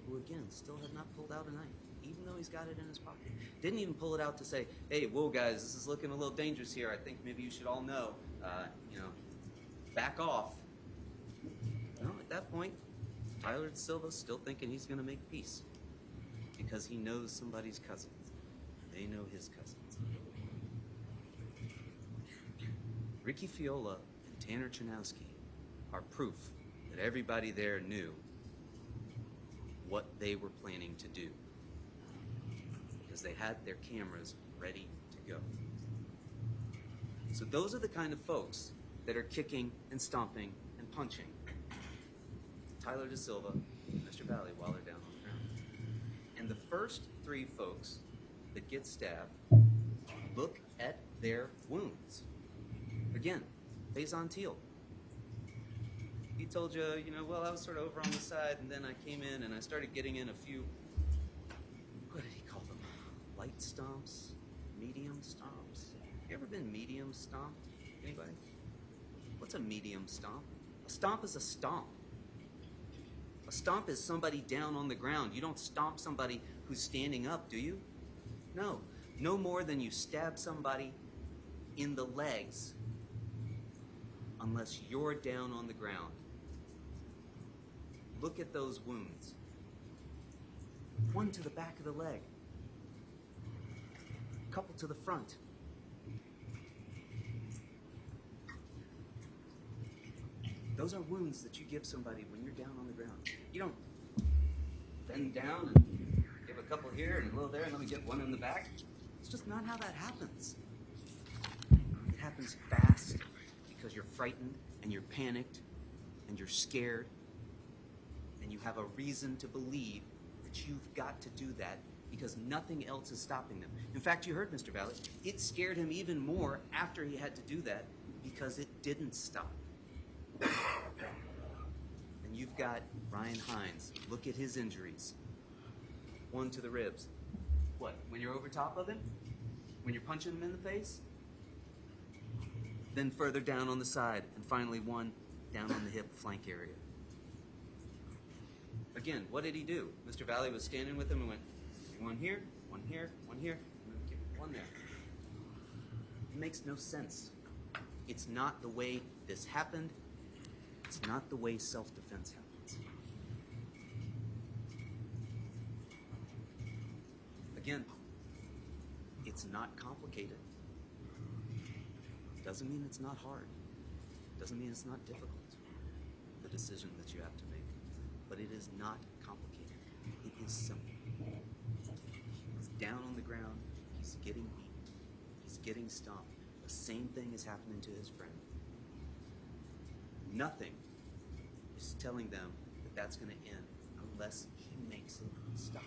who again still had not pulled out a knife, even though he's got it in his pocket. Didn't even pull it out to say, hey, whoa guys, this is looking a little dangerous here. I think maybe you should all know, back off. No, at that point, Tyler Da Silva's still thinking he's going to make peace because he knows somebody's cousin. They know his cousins. Ricky Fiola and Tanner Chernowski are proof that everybody there knew what they were planning to do because they had their cameras ready to go. So those are the kind of folks that are kicking and stomping and punching Tyler Da Silva and Mr. Valle while they're down on the ground. And the first three folks that get stabbed, look at their wounds. Again, Faison Teal. He told you, well, I was sort of over on the side, and then I came in and I started getting in a few, what did he call them? Light stomps? Medium stomps? You ever been medium stomped? Anybody? What's a medium stomp? A stomp is a stomp. A stomp is somebody down on the ground. You don't stomp somebody who's standing up, do you? No. No more than you stab somebody in the legs unless you're down on the ground. Look at those wounds. One to the back of the leg. A couple to the front. Those are wounds that you give somebody when you're down on the ground. You don't bend down and give a couple here and a little there and let me get one in the back. It's just not how that happens. It happens fast because you're frightened and you're panicked and you're scared and you have a reason to believe that you've got to do that because nothing else is stopping them. In fact, you heard Mr. Valle. It scared him even more after he had to do that because it didn't stop. And you've got Ryan Hines. Look at his injuries. One to the ribs. What, when you're over top of him? When you're punching him in the face? Then further down on the side, and finally one down on the hip flank area. Again, what did he do? Mr. Valle was standing with him and went, one here, one here, one here, and then one there. It makes no sense. It's not the way this happened. It's not the way self-defense happens. Again, it's not complicated. Doesn't mean it's not hard. Doesn't mean it's not difficult, the decision that you have to make. But it is not complicated. It is simple. He's down on the ground. He's getting beat. He's getting stomped. The same thing is happening to his friend. Nothing is telling them that that's going to end unless he makes it stop.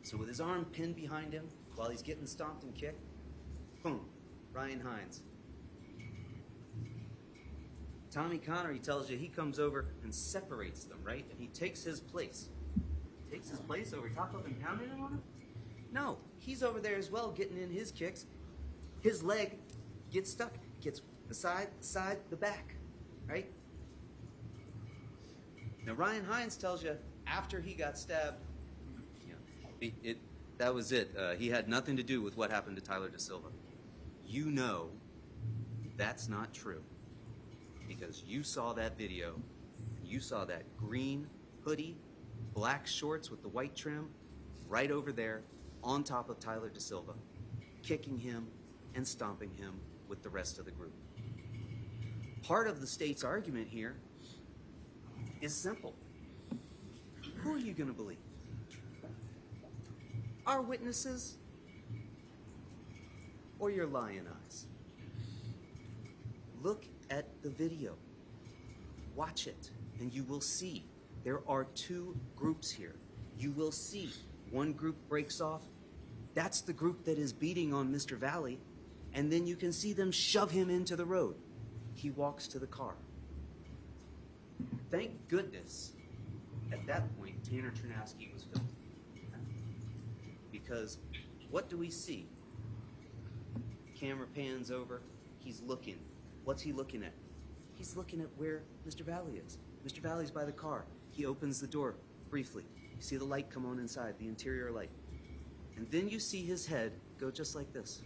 So with his arm pinned behind him while he's getting stomped and kicked, boom, Ryan Hines. Tommy Connery tells you he comes over and separates them, right? And he takes his place. Takes his place over top of him, pounding him on him? No, he's over there as well getting in his kicks. His leg gets stuck, gets the side, the back, right? Now, Ryan Hines tells you after he got stabbed, that was it. He had nothing to do with what happened to Tyler Da Silva. You know that's not true because you saw that video. You saw that green hoodie, black shorts with the white trim right over there on top of Tyler Da Silva, kicking him and stomping him with the rest of the group. Part of the state's argument here is simple. Who are you going to believe? Our witnesses or your lying eyes? Look at the video. Watch it, and you will see there are two groups here. You will see one group breaks off. That's the group that is beating on Mr. Valle, and then you can see them shove him into the road. He walks to the car. Thank goodness, at that point, Tanner Chernowski was filming. Because what do we see? Camera pans over. He's looking. What's he looking at? He's looking at where Mr. Valle is. Mr. Valle's by the car. He opens the door briefly. You see the light come on inside, the interior light. And then you see his head go just like this.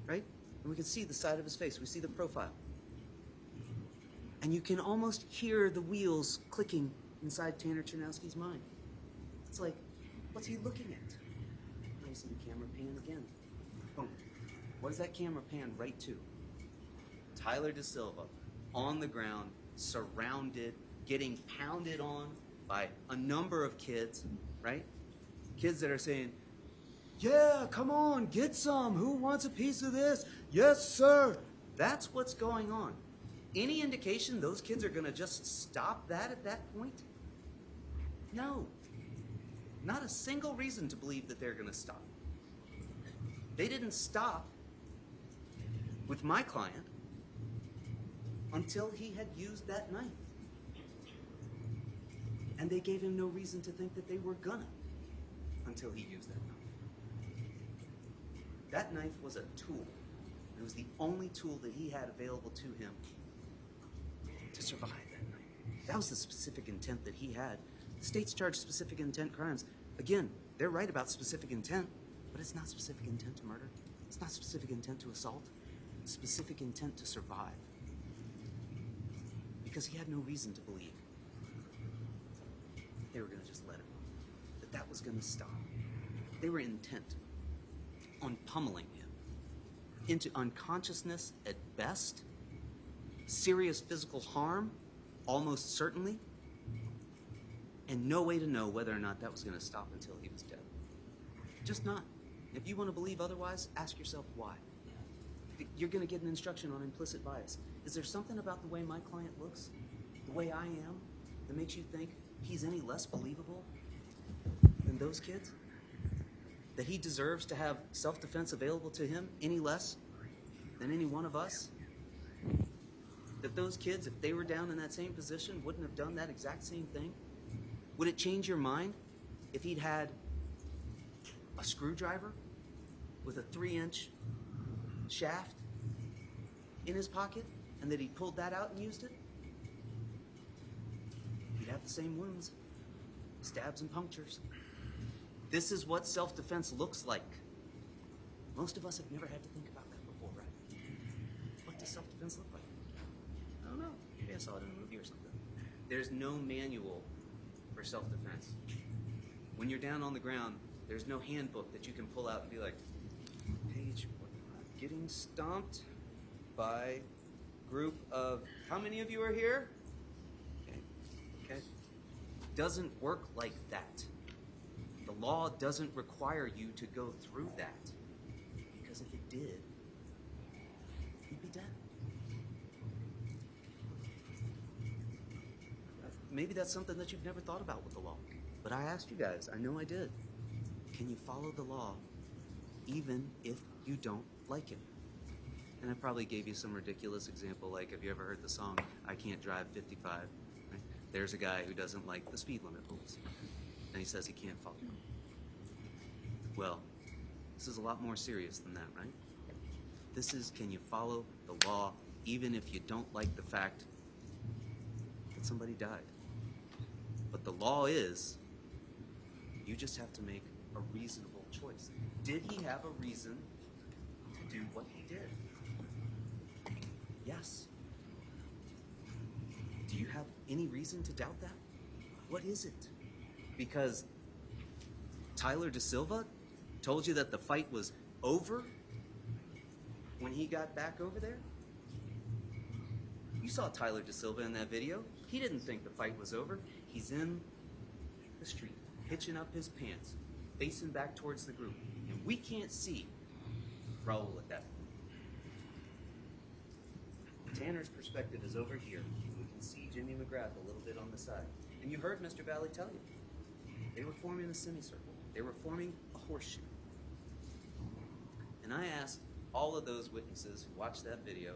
Right? And we can see the side of his face. We see the profile. And you can almost hear the wheels clicking inside Tanner Chernowski's mind. It's like, what's he looking at? Now you see the camera pan again. Boom. What does that camera pan right to? Tyler Da Silva on the ground, surrounded, getting pounded on by a number of kids, right? Kids that are saying, yeah, come on, get some. Who wants a piece of this? Yes, sir. That's what's going on. Any indication those kids are going to just stop that at that point? No. Not a single reason to believe that they're going to stop. They didn't stop with my client until he had used that knife. And they gave him no reason to think that they were gonna until he used that knife. That knife was a tool. It was the only tool that he had available to him to survive that night. That was the specific intent that he had. The state's charged specific intent crimes. Again, they're right about specific intent, but it's not specific intent to murder. It's not specific intent to assault. It's specific intent to survive. Because he had no reason to believe they were going to just let him, that was going to stop. They were intent on pummeling him into unconsciousness at best, serious physical harm, almost certainly, and no way to know whether or not that was going to stop until he was dead. Just not. If you want to believe otherwise, ask yourself why. You're going to get an instruction on implicit bias. Is there something about the way my client looks, the way I am, that makes you think he's any less believable than those kids? That he deserves to have self-defense available to him any less than any one of us? That those kids, if they were down in that same position, wouldn't have done that exact same thing? Would it change your mind if he'd had a screwdriver with a 3-inch shaft in his pocket and that he pulled that out and used it? He'd have the same wounds, stabs and punctures. This is what self-defense looks like. Most of us have never had to think about that before, right? What does self-defense look like? I don't know. Maybe I saw it in a movie or something. There's no manual for self-defense. When you're down on the ground, there's no handbook that you can pull out and be like, page, getting stomped by group of, how many of you are here? Okay. Doesn't work like that. The law doesn't require you to go through that, because if it did, you'd be dead. Maybe that's something that you've never thought about with the law, but I asked you guys, I know I did. Can you follow the law even if you don't like it? And I probably gave you some ridiculous example, like, have you ever heard the song, I Can't Drive 55? Right? There's a guy who doesn't like the speed limit rules, and he says he can't follow them. Well, this is a lot more serious than that, right? This is, can you follow the law even if you don't like the fact that somebody died. But the law is, you just have to make a reasonable choice. Did he have a reason to do what he did? Yes. Do you have any reason to doubt that? What is it? Because Tyler Da Silva told you that the fight was over when he got back over there? You saw Tyler Da Silva in that video. He didn't think the fight was over. He's in the street, hitching up his pants, facing back towards the group. And we can't see Raul at that point. Tanner's perspective is over here. We can see Jimmy McGrath a little bit on the side. And you heard Mr. Valle tell you. They were forming a semicircle. They were forming a horseshoe. And I asked all of those witnesses who watched that video,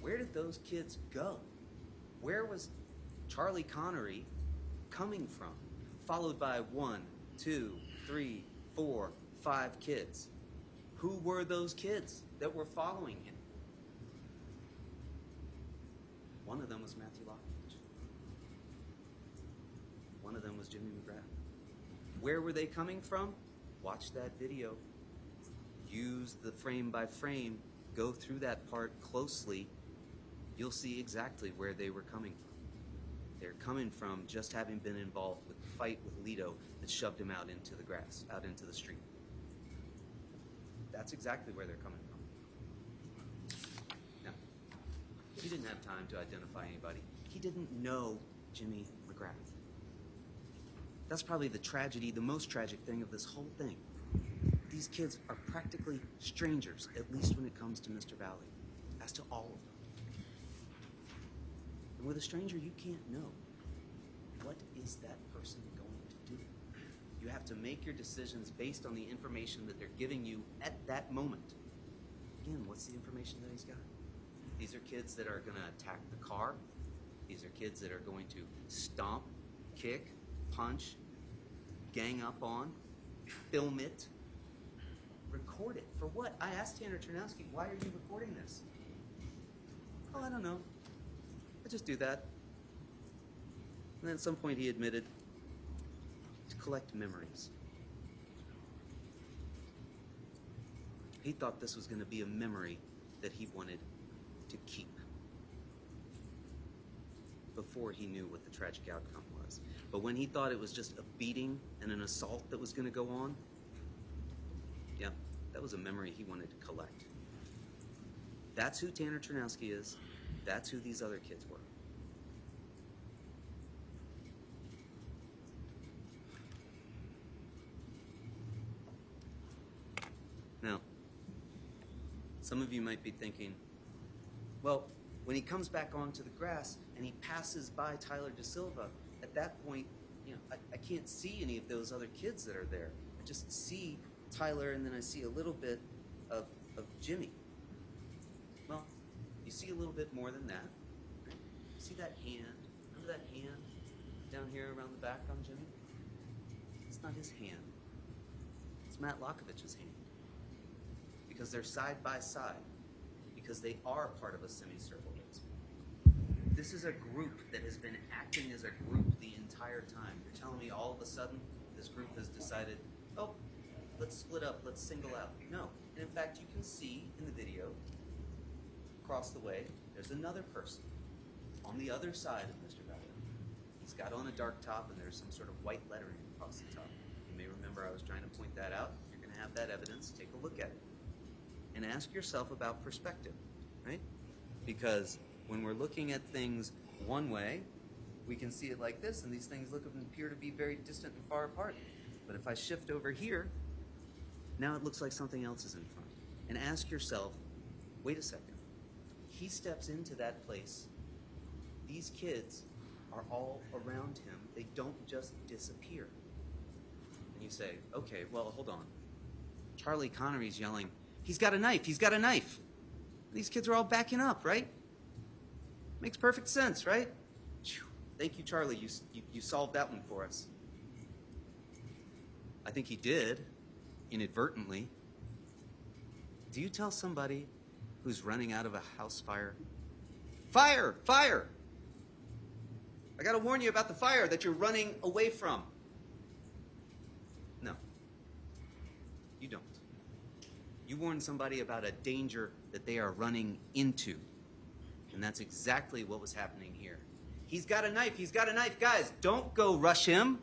where did those kids go? Where was Charlie Connery coming from? Followed by 1, 2, 3, 4, 5 kids. Who were those kids that were following him? One of them was Matthew Lockridge. One of them was Jimmy McGrath. Where were they coming from? Watch that video. Use the frame by frame. Go through that part closely. You'll see exactly where they were coming from. They're coming from just having been involved with the fight with Lito that shoved him out into the grass, out into the street. That's exactly where they're coming from. Now, he didn't have time to identify anybody. He didn't know Jimmy McGrath. That's probably the tragedy, the most tragic thing of this whole thing. These kids are practically strangers, at least when it comes to Mr. Valle, as to all of them. And with a stranger, you can't know. What is that person going to do? You have to make your decisions based on the information that they're giving you at that moment. Again, what's the information that he's got? These are kids that are going to attack the car. These are kids that are going to stomp, kick, punch, gang up on, film it, record it. For what? I asked Tanner Chernowski, why are you recording this? Oh, I don't know. I just do that. And then at some point he admitted to collect memories. He thought this was going to be a memory that he wanted to keep before he knew what the tragic outcome was. But when he thought it was just a beating and an assault that was going to go on, yeah, that was a memory he wanted to collect. That's who Tanner Chernowski is. That's who these other kids were. Now, some of you might be thinking, well, when he comes back onto the grass and he passes by Tyler Da Silva, at that point, you know, I can't see any of those other kids that are there. I just see Tyler, and then I see a little bit of Jimmy. Well, you see a little bit more than that. Right? See that hand? Remember that hand down here around the back on Jimmy? It's not his hand. It's Matt Lockovich's hand. Because they're side by side. Because they are part of a semicircle. This is a group that has been acting as a group the entire time. You're telling me all of a sudden this group has decided, oh, let's split up, let's single out. No. And in fact, you can see in the video, across the way, there's another person on the other side of Mr. Valle. He's got on a dark top and there's some sort of white lettering across the top. You may remember I was trying to point that out. You're going to have that evidence. Take a look at it. And ask yourself about perspective, right? Because when we're looking at things one way, we can see it like this, and these things appear to be very distant and far apart. But if I shift over here, now it looks like something else is in front. And ask yourself, wait a second. He steps into that place. These kids are all around him. They don't just disappear. And you say, okay, well, hold on. Charlie Connery's yelling, he's got a knife, he's got a knife. These kids are all backing up, right? Makes perfect sense, right? Thank you, Charlie. You solved that one for us. I think he did, inadvertently. Do you tell somebody who's running out of a house fire, fire, fire? I gotta warn you about the fire that you're running away from. No. You don't. You warn somebody about a danger that they are running into. And that's exactly what was happening here. He's got a knife. He's got a knife. Guys, don't go rush him.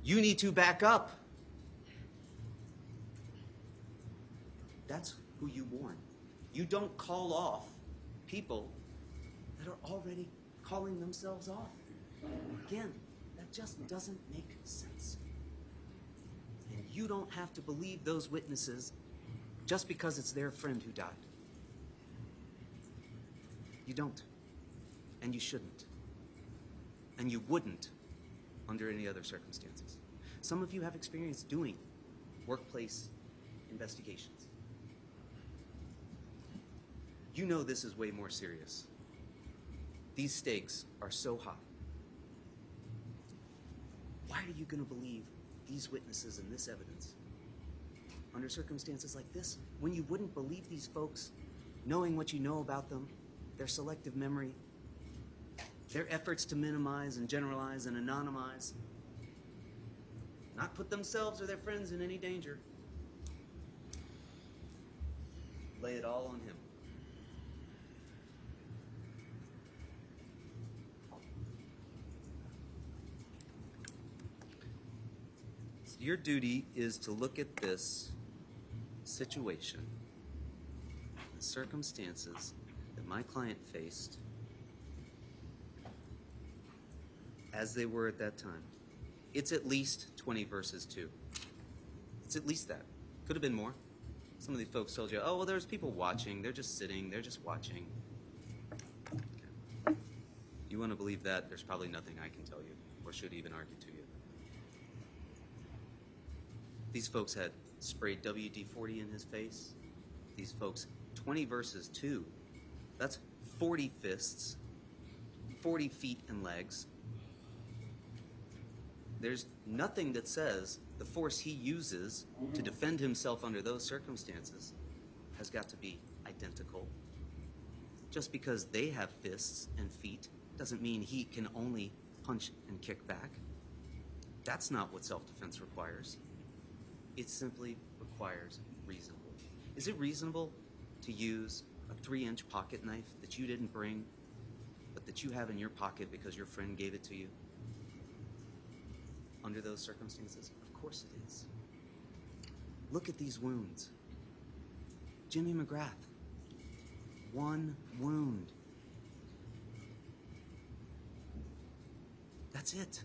You need to back up. That's who you warn. You don't call off people that are already calling themselves off. Again, that just doesn't make sense. And you don't have to believe those witnesses just because it's their friend who died. You don't. And you shouldn't. And you wouldn't under any other circumstances. Some of you have experience doing workplace investigations. You know this is way more serious. These stakes are so high. Why are you going to believe these witnesses and this evidence under circumstances like this, when you wouldn't believe these folks, knowing what you know about them, their selective memory, their efforts to minimize and generalize and anonymize, not put themselves or their friends in any danger? Lay it all on him. Your duty is to look at this situation, the circumstances that my client faced as they were at that time. It's at least 20 versus 2. It's at least that. Could have been more. Some of these folks told you, oh, well, there's people watching. They're just sitting. They're just watching. Okay. You want to believe that, there's probably nothing I can tell you or should even argue to you. These folks had sprayed WD-40 in his face. These folks, 20 versus 2. That's 40 fists, 40 feet and legs. There's nothing that says the force he uses to defend himself under those circumstances has got to be identical. Just because they have fists and feet doesn't mean he can only punch and kick back. That's not what self-defense requires. It simply requires reasonable. Is it reasonable to use a 3-inch pocket knife that you didn't bring, but that you have in your pocket because your friend gave it to you? Under those circumstances? Of course it is. Look at these wounds. Jimmy McGrath, 1 wound. That's it.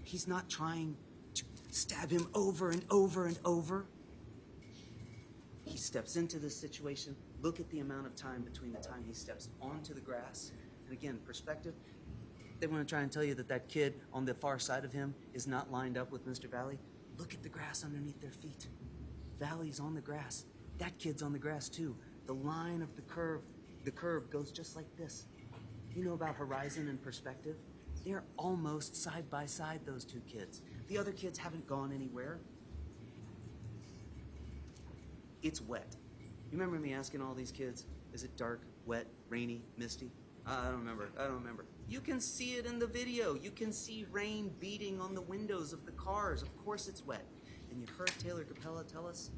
He's not trying to stab him over and over and over. He steps into this situation. Look at the amount of time between the time he steps onto the grass. And again, perspective. They want to try and tell you that that kid on the far side of him is not lined up with Mr. Valle. Look at the grass underneath their feet. Valle's on the grass. That kid's on the grass too. The line of the curve goes just like this. You know about horizon and perspective? They're almost side by side, those two kids. The other kids haven't gone anywhere. It's wet. You remember me asking all these kids, is it dark, wet, rainy, misty? I don't remember. You can see it in the video. You can see rain beating on the windows of the cars. Of course it's wet. And you heard Taylor Capella tell us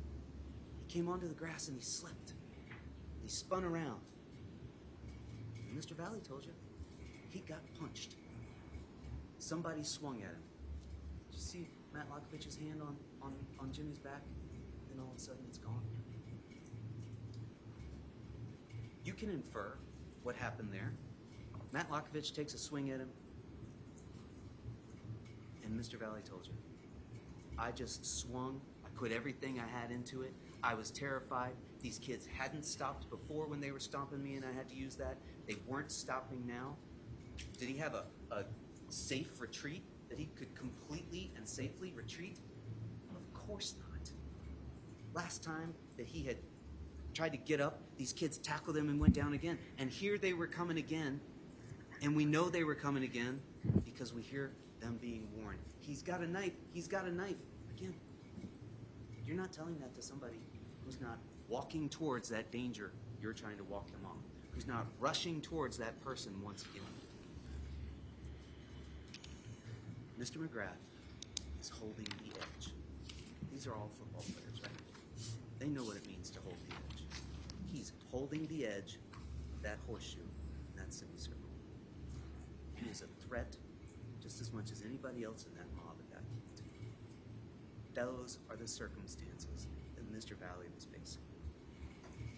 he came onto the grass and he slipped. He spun around. And Mr. Valle told you he got punched. Somebody swung at him. Did you see Matt Lockovich's hand on Jimmy's back? Then all of a sudden it's gone. You can infer what happened there. Matt Lockovich takes a swing at him, and Mr. Valle told you, I just swung. I put everything I had into it. I was terrified. These kids hadn't stopped before when they were stomping me, and I had to use that. They weren't stopping now. Did he have a safe retreat that he could completely and safely retreat? Of course not. Last time that he had tried to get up, these kids tackled him and went down again. And here they were coming again. And we know they were coming again because we hear them being warned. He's got a knife. He's got a knife. Again, you're not telling that to somebody who's not walking towards that danger you're trying to walk them off, who's not rushing towards that person once again. Mr. McGrath is holding the edge. These are all football players, right? They know what it means to hold the edge. He's holding the edge of that horseshoe in that semicircle. He is a threat just as much as anybody else in that mob at that point. Those are the circumstances that Mr. Valle was facing.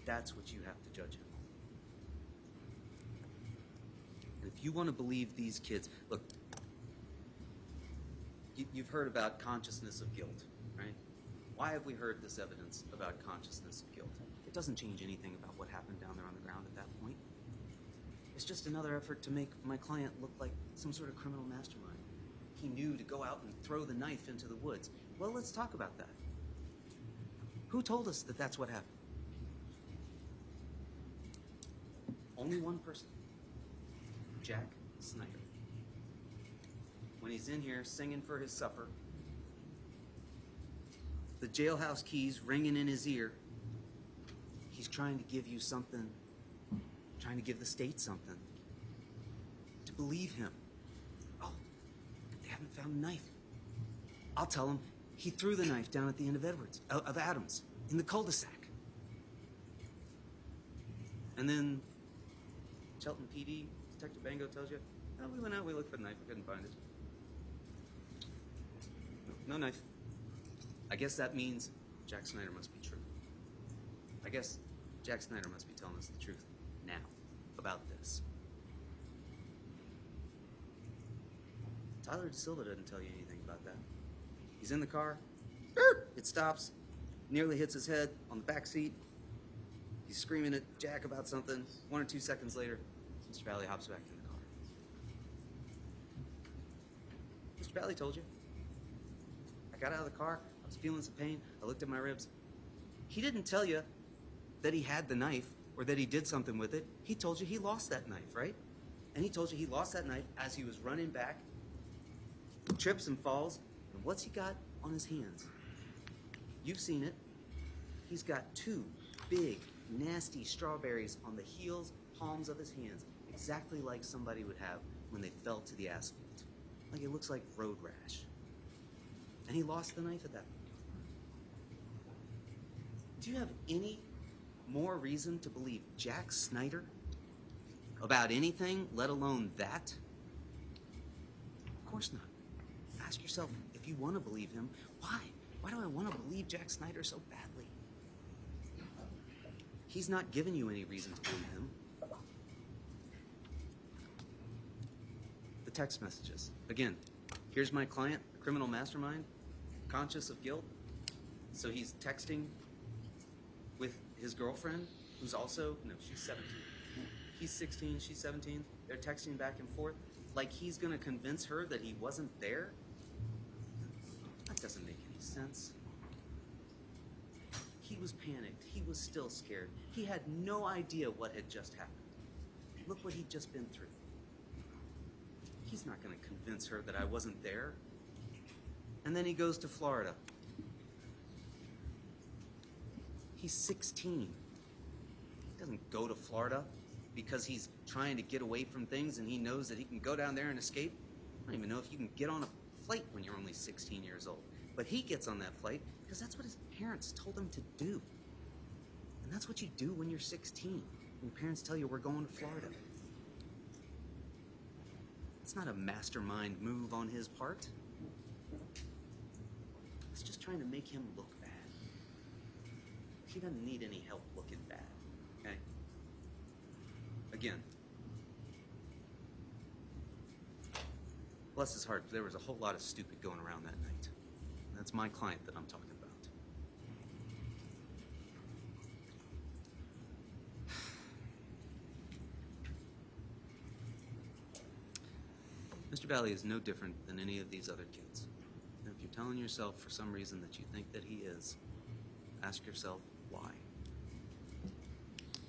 That's what you have to judge him on. And if you want to believe these kids, look, you've heard about consciousness of guilt, right? Why have we heard this evidence about consciousness of guilt? It doesn't change anything about what happened down there on the ground at that point. It's just another effort to make my client look like some sort of criminal mastermind. He knew to go out and throw the knife into the woods. Well, let's talk about that. Who told us that that's what happened? Only one person. Jack Snyder. When he's in here singing for his supper, the jailhouse keys ringing in his ear, he's trying to give you something, trying to give the state something, to believe him. Oh, they haven't found a knife. I'll tell him he threw the knife down at the end of Adams, in the cul-de-sac. And then Chelton PD, Detective Bango tells you, oh, we went out, we looked for the knife, we couldn't find it. No knife. I guess that means Jack Snyder must be true. I guess Jack Snyder must be telling us the truth now about this. Tyler DeSilva doesn't tell you anything about that. He's in the car. It stops. Nearly hits his head on the back seat. He's screaming at Jack about something. 1 or 2 seconds later, Mr. Valle hops back in the car. Mr. Valle told you. I got out of the car. I was feeling some pain. I looked at my ribs. He didn't tell you that he had the knife or that he did something with it. He told you he lost that knife, right? And he told you he lost that knife as he was running back, trips and falls. And what's he got on his hands? You've seen it. He's got 2 big, nasty strawberries on the heels, palms of his hands, exactly like somebody would have when they fell to the asphalt. Like it looks like road rash. And he lost the knife at that point. Do you have any more reason to believe Jack Snyder about anything, let alone that? Of course not. Ask yourself, if you want to believe him, why? Why do I want to believe Jack Snyder so badly? He's not giving you any reason to believe him. The text messages. Again, here's my client, a criminal mastermind, conscious of guilt. So he's texting with his girlfriend, who's also, no, she's 17. He's 16, she's 17. They're texting back and forth like he's going to convince her that he wasn't there. That doesn't make any sense. He was panicked. He was still scared. He had no idea what had just happened. Look what he'd just been through. He's not going to convince her that I wasn't there. And then he goes to Florida. He's 16. He doesn't go to Florida because he's trying to get away from things and he knows that he can go down there and escape. I don't even know if you can get on a flight when you're only 16 years old. But he gets on that flight because that's what his parents told him to do. And that's what you do when you're 16. When your parents tell you we're going to Florida. It's not a mastermind move on his part. It's just trying to make him look bad. He doesn't need any help looking bad, okay? Again, bless his heart, there was a whole lot of stupid going around that night. That's my client that I'm talking about. Mr. Valle is no different than any of these other kids. And if you're telling yourself for some reason that you think that he is, ask yourself why.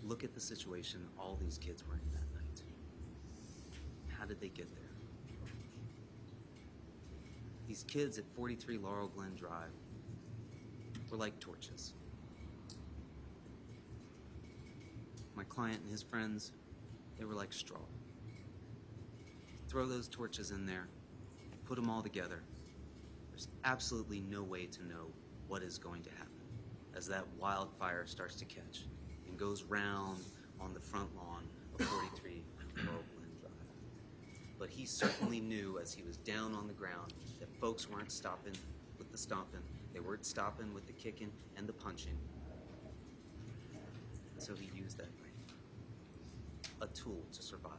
Look at the situation all these kids were in that night. How did they get there? These kids at 43 Laurel Glen Drive were like torches. My client and his friends, they were like straw. Throw those torches in there, put them all together, there's absolutely no way to know what is going to happen as that wildfire starts to catch and goes round on the front lawn of 43 Laurel Glen Drive. But he certainly knew as he was down on the ground that folks weren't stopping with the stomping, they weren't stopping with the kicking and the punching. So he used that knife, a tool to survive.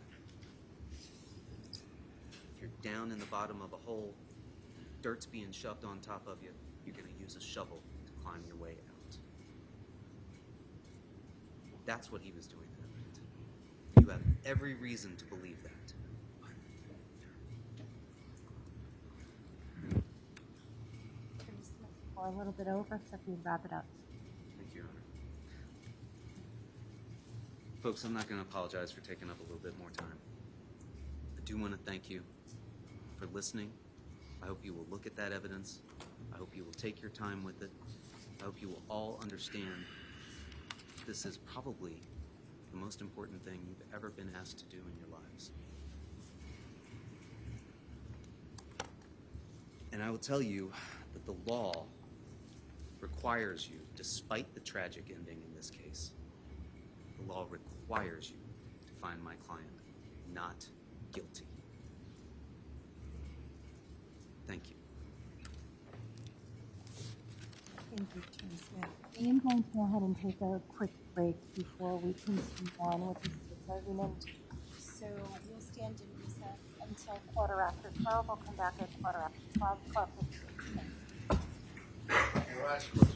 If you're down in the bottom of a hole, dirt's being shoved on top of you, you're going to use a shovel to climb your way out. That's what he was doing that night. You have every reason to believe that. Or a little bit over, so if you wrap it up. Thank you, Your Honor. Folks, I'm not going to apologize for taking up a little bit more time. I do want to thank you for listening. I hope you will look at that evidence. I hope you will take your time with it. I hope you will all understand this is probably the most important thing you've ever been asked to do in your lives. And I will tell you that the law requires you, despite the tragic ending in this case, the law requires you to find my client not guilty. Thank you. Thank you, Attorney Smith. I am going to go ahead and take a quick break before we continue on with this argument. So we'll stand in recess until 12:15. We'll come back at 12:15. Your Honor.